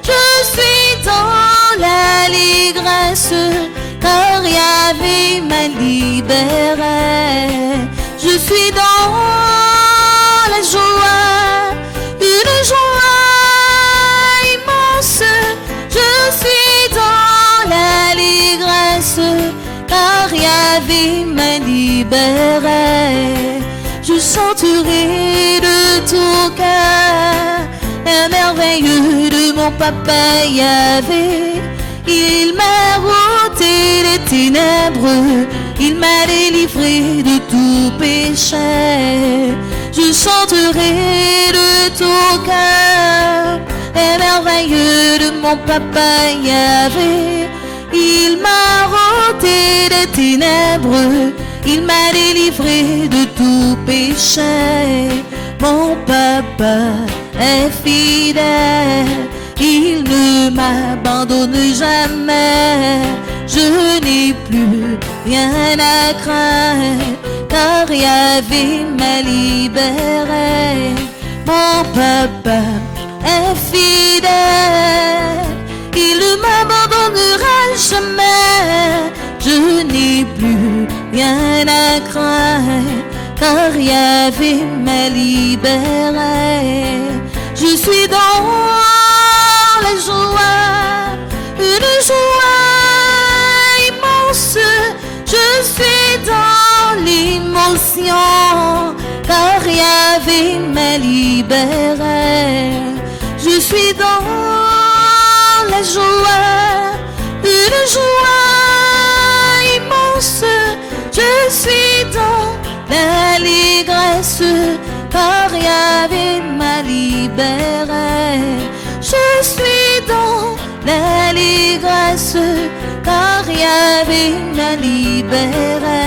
Je suis dans l'allégresse, car Yahvé m'a libéré. Je suis dans la joie, une joie immense. Je suis dans l'allégresse, car Yahvé m'a libéré. Je chanterai de tout cœur, un merveilleux de mon papa Yahvé. Il m'a ôté les ténèbres, il m'a délivré de tout péché. Je chanterai de tout cœur, un merveilleux de mon papa Yahvé. Il m'a ôté des ténèbres, il m'a délivré de tout péché. Mon papa est fidèle, il ne m'abandonne jamais. Je n'ai plus rien à craindre, car Yahvé m'a libéré. Mon papa est fidèle, il ne m'abandonnera jamais. Je n'ai plus rien à craindre, car Yahvé m'a libéré. Je suis dans la joie, une joie suis dans la joie, une joie immense. Je suis dans l'allégresse, car Yahvé m'a libéré. Je suis dans l'allégresse, car Yahvé m'a libéré.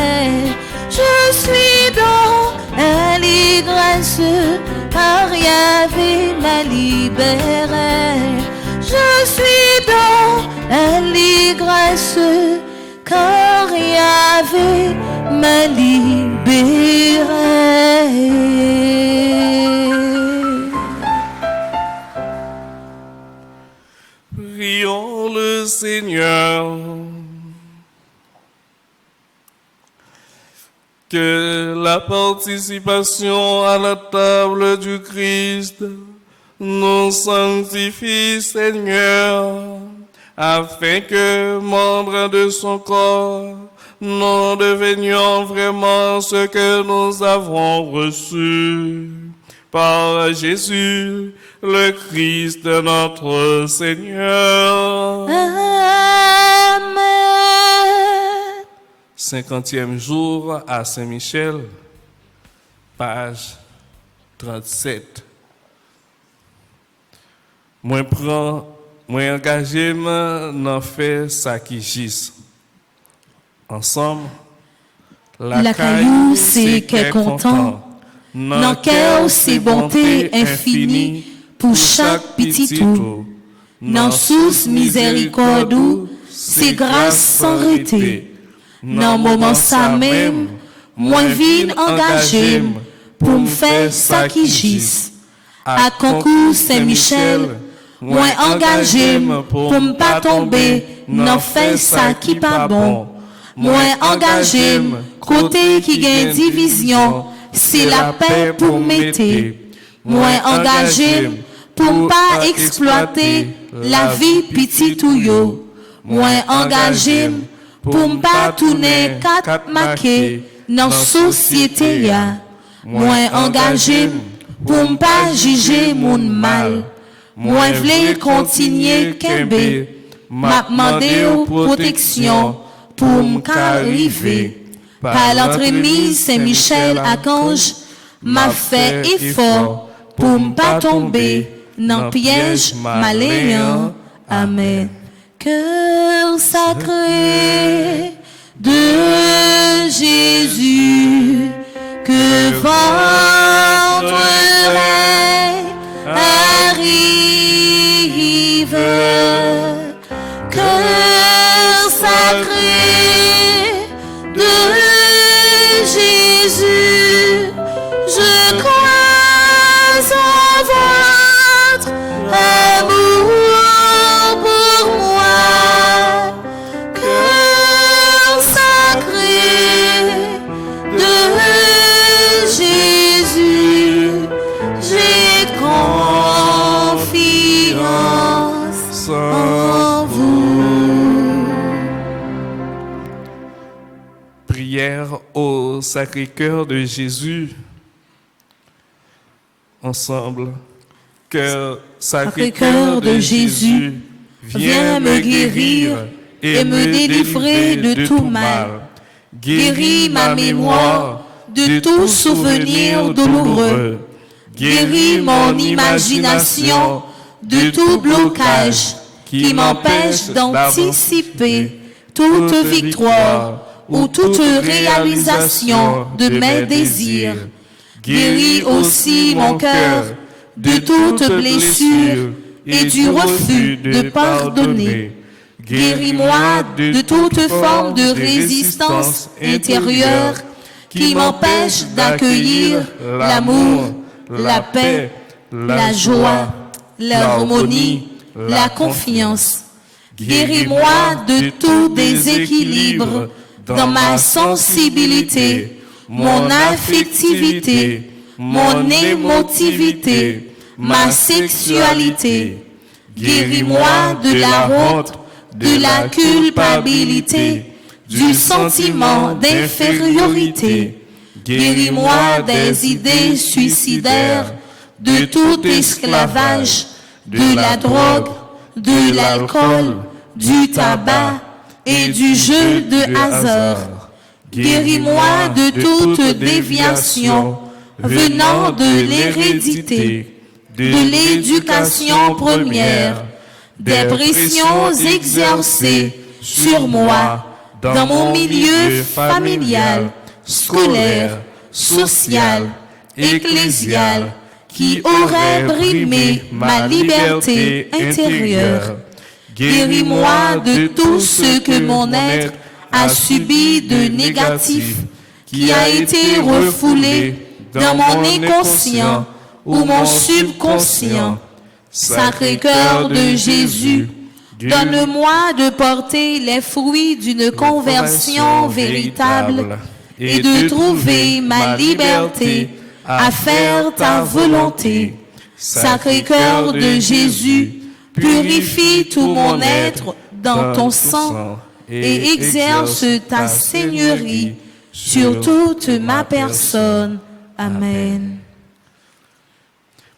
Je suis dans l'allégresse, car Yahvé m'a libéré. Je suis dans l'allégresse, car Yahvé m'a libéré. Prions le Seigneur. Que la participation à la table du Christ nous sanctifie, Seigneur, afin que, membres de son corps, nous devenions vraiment ce que nous avons reçu. Par Jésus, le Christ, notre Seigneur. Amen. 50e jour à Saint-Michel, page 37. Moi engagé dans faire ça qui gisse. Ensemble, la caillou c'est qu'est content. Dans cœur c'est bonté infinie pour chaque petit tout. Dans sous miséricorde c'est grâce sans arrêter. Dans moment ça même, moi vin engagé pour me faire ça qui gisse. À concours Saint-Michel, moi engagé pour me pas tomber, n'en fait ça qui pas bon. Moi engagé, côté qui gagne division, c'est la paix pour mettre. Moi engagé pour pas exploiter la vie petit ou yo. Moi engagé pour pas tourner quatre maquets dans société ya. Moi engagé pour pas juger mon mal. Moi vle continuer kembe, m'a demandé aux protection pour m'arriver. Par l'entremise Saint-Michel Archange m'a fait effort pour m'pas tomber dans piège malveillant. Amen. Cœur sacré de Jésus, que votre règne arrive. Cœur sacré de Jésus, je crois en votre amour pour moi. Cœur sacré de Jésus, j'ai confiance en vous. Prière au Sacré-Cœur de Jésus. Ensemble. Cœur Sacré-Cœur de Jésus, viens me guérir et me délivrer de tout mal. Guéris ma mémoire de tout souvenir douloureux. Guéris mon imagination de tout blocage qui m'empêche d'anticiper toute victoire ou toute réalisation de mes désirs. Guéris aussi mon cœur de toute blessure et du refus de pardonner. Guéris-moi de toute forme de résistance intérieure qui m'empêche d'accueillir l'amour, la paix, la joie, l'harmonie, la confiance. Guéris-moi de tout déséquilibre dans ma sensibilité, mon affectivité, mon émotivité, ma sexualité. Guéris-moi de la honte, de la culpabilité, du sentiment d'infériorité. Guéris-moi des idées suicidaires, de tout esclavage, de la drogue, de l'alcool, du tabac et du jeu de hasard. Guéris-moi de toute déviation venant de l'hérédité, de l'éducation première, des pressions exercées sur moi dans mon milieu familial, scolaire, social, ecclésial, qui aurait brimé ma liberté intérieure. Guéris-moi de tout ce que mon être a subi de négatif, qui a été refoulé dans mon inconscient ou mon subconscient. Sacré-Cœur de Jésus, donne-moi de porter les fruits d'une conversion véritable et de trouver ma liberté à faire ta volonté. Sacré-Cœur de Jésus, purifie tout mon être dans ton sang et exerce ta seigneurie sur toute ma personne. Amen.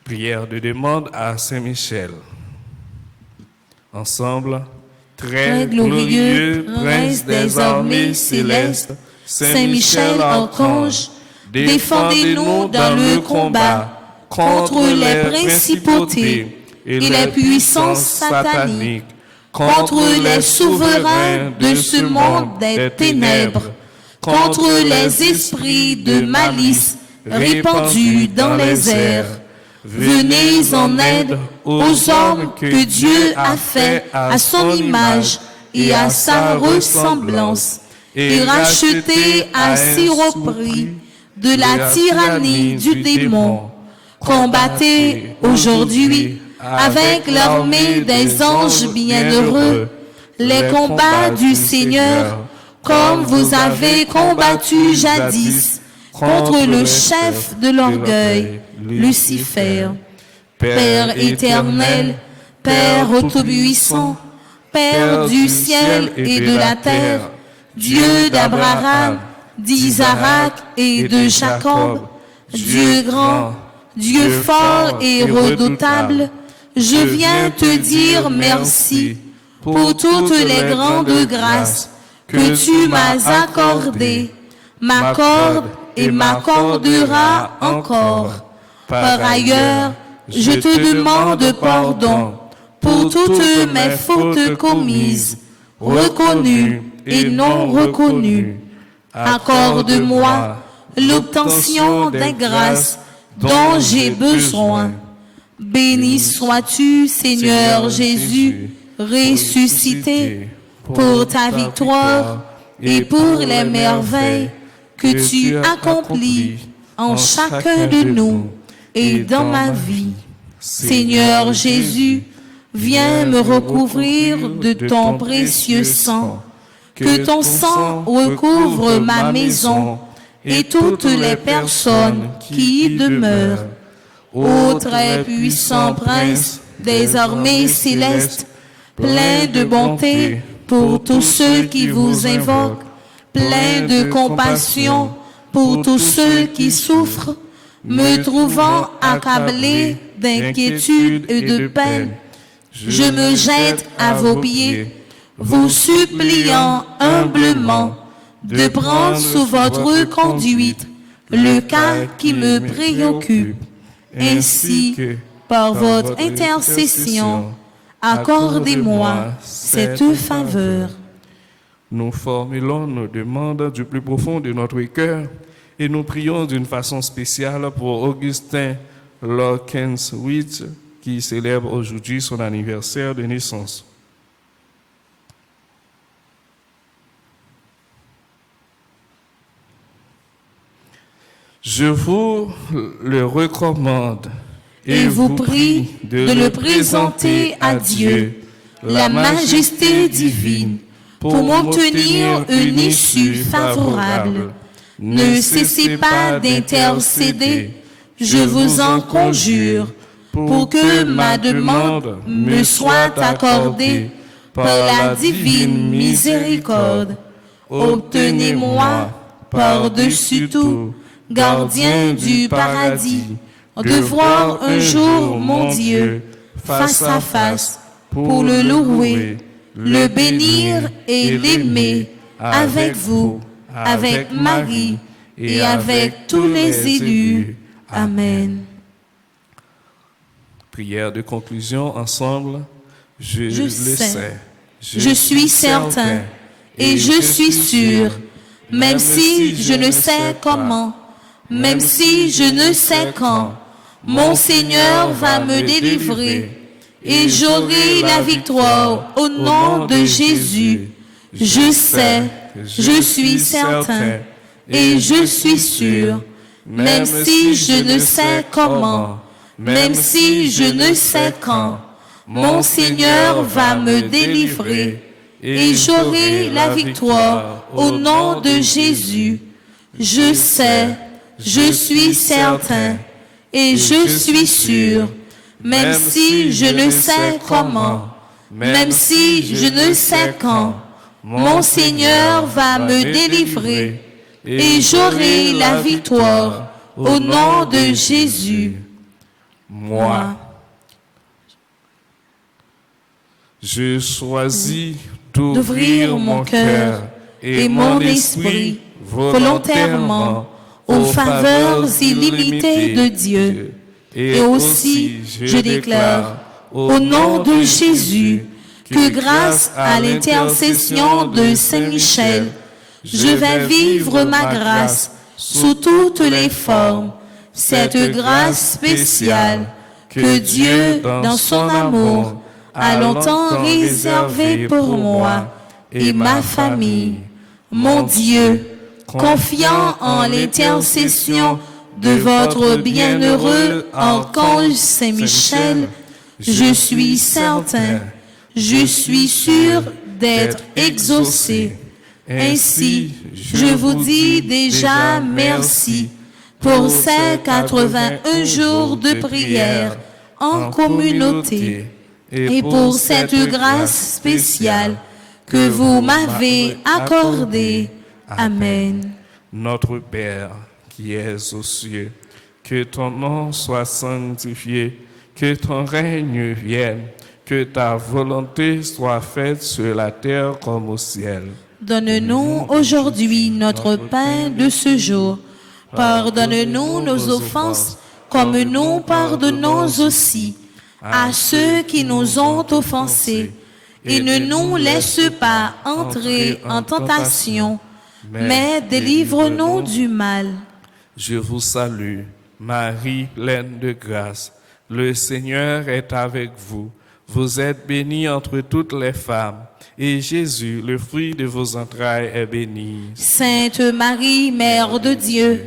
Prière de demande à Saint-Michel. Ensemble, très glorieux prince des armées célestes, Saint-Michel Archange, défendez-nous dans le combat contre les principautés et les puissances sataniques, contre les souverains de ce monde des ténèbres, contre les esprits de malice répandus dans les airs. Venez en aide aux hommes que Dieu a faits à son image et à sa ressemblance, et rachetés à si haut prix de la tyrannie du démon. Combattez aujourd'hui avec l'armée des anges bienheureux les combats du Seigneur, comme vous avez combattu jadis contre le chef de l'orgueil, Lucifer. Père éternel, Père tout-puissant, Père du ciel et de la terre, Dieu d'Abraham, d'Isaac et de Jacob, Dieu grand, Dieu fort et redoutable, je viens te dire merci pour toutes les grandes grâces que tu m'as accordées, m'accorde et m'accordera encore. Par ailleurs, je te demande pardon pour toutes mes fautes commises, reconnues et non reconnues. Accorde-moi l'obtention des grâces dont j'ai besoin. Béni sois-tu, Seigneur Jésus, ressuscité, pour ta victoire et pour les merveilles que tu accomplis en chacun de nous et dans ma vie. Seigneur Jésus, viens me recouvrir de ton précieux sang. Que ton sang recouvre ma maison et toutes les personnes qui y demeurent. Ô très puissant prince des armées célestes, plein de bonté pour tous ceux qui vous invoquent, plein de compassion pour tous ceux qui souffrent, me trouvant accablé d'inquiétude et de peine, je me jette à vos pieds, vous suppliant humblement de prendre sous votre conduite le cas qui me préoccupe. Ainsi, par votre intercession, accordez-moi cette faveur. Nous formulons nos demandes du plus profond de notre cœur et nous prions d'une façon spéciale pour Augustin Lorkenswitz qui célèbre aujourd'hui son anniversaire de naissance. Je vous le recommande et vous prie de le présenter à Dieu, la majesté divine, pour m'obtenir une issue favorable. Ne cessez pas d'intercéder, je vous en conjure, pour que ma demande me soit accordée par la divine miséricorde. Obtenez-moi, par-dessus tout, gardien du paradis, de voir un jour mon Dieu face à face, pour le louer, le bénir et l'aimer avec vous, avec Marie et avec tous les élus. Amen. Prière de conclusion ensemble. Je le sais. Je suis certain et je suis sûr, même si je ne sais comment, même si je ne sais quand, mon Seigneur va me délivrer et j'aurai la victoire au nom de Jésus. Je sais, je suis certain et je suis sûr, même si je ne sais comment, même si je ne sais quand, mon Seigneur va me délivrer et j'aurai la victoire au nom de Jésus. Je sais, je suis certain et je suis sûr, même si je ne sais comment, même si je ne sais quand, mon Seigneur va me délivrer et j'aurai la victoire au nom de Jésus. Moi, je choisis d'ouvrir mon cœur et mon esprit volontairement aux faveurs illimitées de Dieu. Et aussi, je déclare, au nom de Jésus, que grâce à l'intercession de Saint Michel, je vais vivre ma grâce sous toutes les formes, cette grâce spéciale que Dieu, dans son amour, a longtemps réservée pour moi et ma famille. Mon Dieu, confiant en l'intercession de votre bienheureux archange Saint Michel, je suis certain, je suis sûr d'être exaucé. Ainsi, je vous dis déjà merci pour ces 81 jours de prière en communauté et pour cette grâce spéciale que vous m'avez accordée. Amen. Notre Père, qui es aux cieux, que ton nom soit sanctifié, que ton règne vienne, que ta volonté soit faite sur la terre comme au ciel. Donne-nous aujourd'hui notre pain de ce jour. Pardonne-nous nos offenses, comme nous pardonnons aussi à ceux qui nous ont offensés. Et ne nous laisse pas entrer en tentation, mais délivre-nous du mal. Je vous salue, Marie pleine de grâce. Le Seigneur est avec vous. Vous êtes bénie entre toutes les femmes, et Jésus, le fruit de vos entrailles, est béni. Sainte Marie, Mère de Dieu,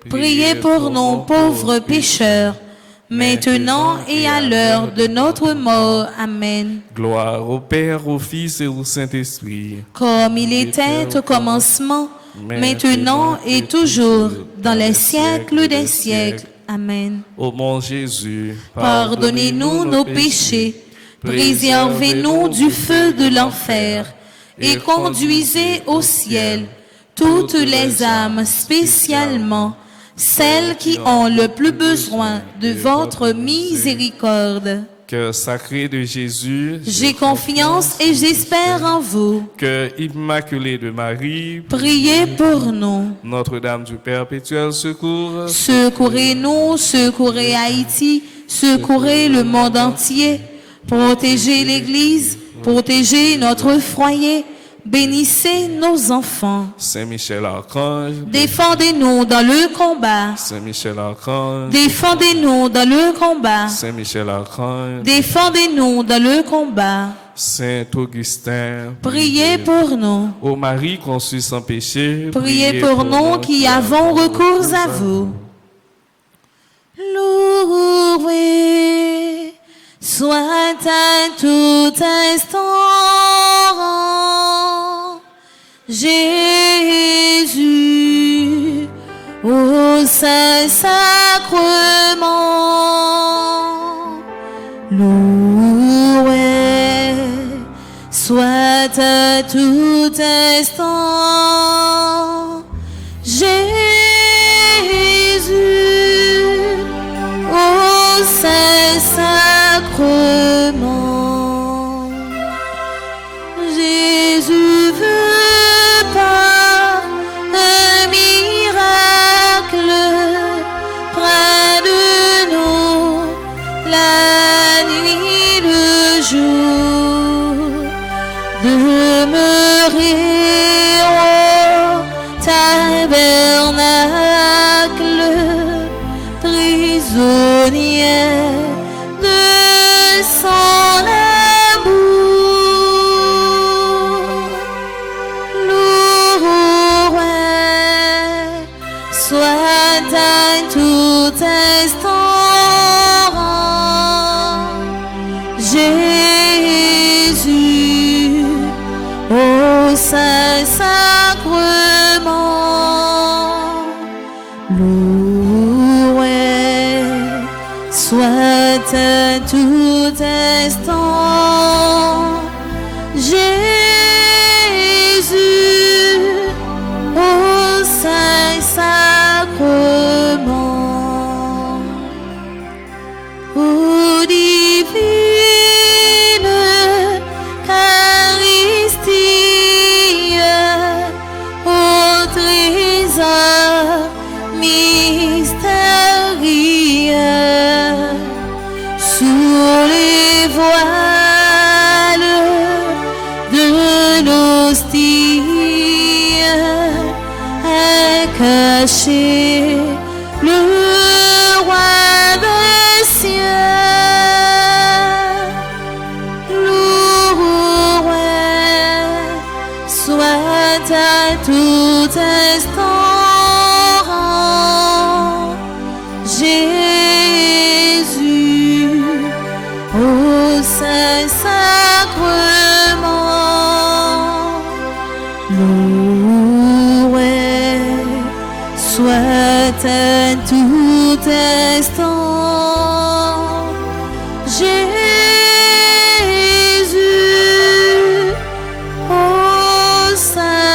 priez pour nous pauvres pécheurs, maintenant et à l'heure de notre mort. Amen. Gloire au Père, au Fils et au Saint-Esprit. Comme il était au commencement, maintenant et toujours, dans les siècles des siècles. Amen. Ô mon Jésus, pardonnez-nous nos péchés, préservez-nous du feu de l'enfer et conduisez au ciel toutes les âmes, spécialement celles qui ont le plus besoin de votre miséricorde. Cœur sacré de Jésus, j'ai confiance et j'espère en vous. Cœur immaculé de Marie, priez pour nous. Notre-Dame du Perpétuel secours, secourez-nous, secourez Haïti, secourez le monde entier. Protégez l'Église, protégez notre foyer, bénissez nos enfants. Saint Michel Archange, défendez-nous dans le combat. Saint Michel Archange, défendez-nous dans le combat. Saint Michel Archange, défendez-nous dans le combat. Saint Augustin, priez pour nous. Ô Marie conçue sans péché, priez pour nous qui avons recours à vous. Loué soit à tout instant Jésus, au Saint-Sacrement. Loué soit à tout instant Jésus, au Saint-Sacrement. demeurer au tabernacle, prisonnier de son amour. Loué soit à tout instant Jésus au Saint-Sacrement. Loué soit à tout instant Jésus au Saint-Sacrement. Ô divine Eucharistie, ô trésor mystérieux, sous les voiles de l'hostie est caché le roi des cieux. Loué soit à tout instant Jésus au Saint-Sacrement. Loué soit à tout instant Jésus au Saint-Sacrement.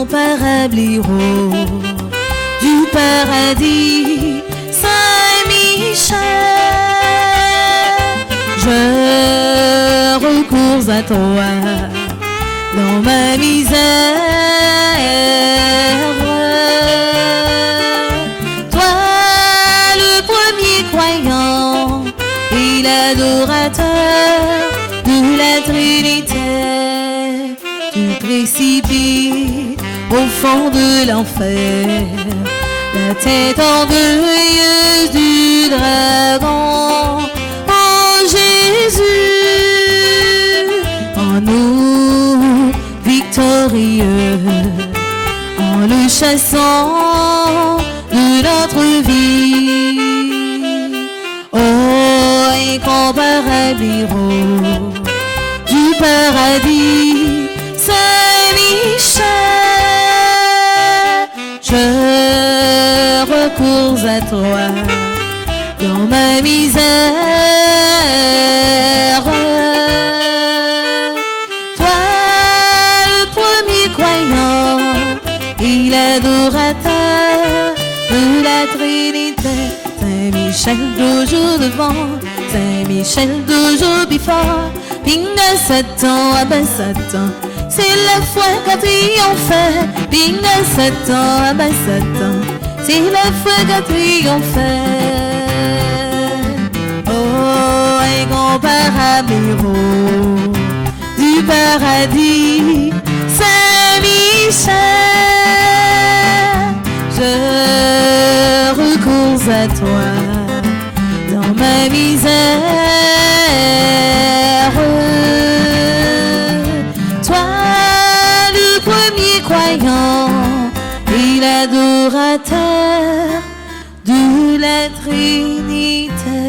incomparable héros du paradis, Saint-Michel, je recours à toi dans ma misère. Toi, le premier croyant et l'adorateur de la Trinité, tu précipites au fond de l'enfer la tête orgueilleuse du dragon. Oh Jésus, en nous victorieux, en le chassant de notre vie. Oh incomparable héros du paradis, Saint-Michel, je recours à toi dans ma misère. Toi, le premier croyant et l'adorateur de la Trinité, Saint-Michel toujours devant, Saint-Michel toujours before. Pinga Satan, abat Satan, c'est la foi qu'a triomphé. Pinga Satan, abat Satan, c'est la foi qu'a triomphé. Oh, incomparable héros du paradis, Saint-Michel, je recours à toi dans ma misère. Toi, le premier croyant et l'adorateur de la Trinité.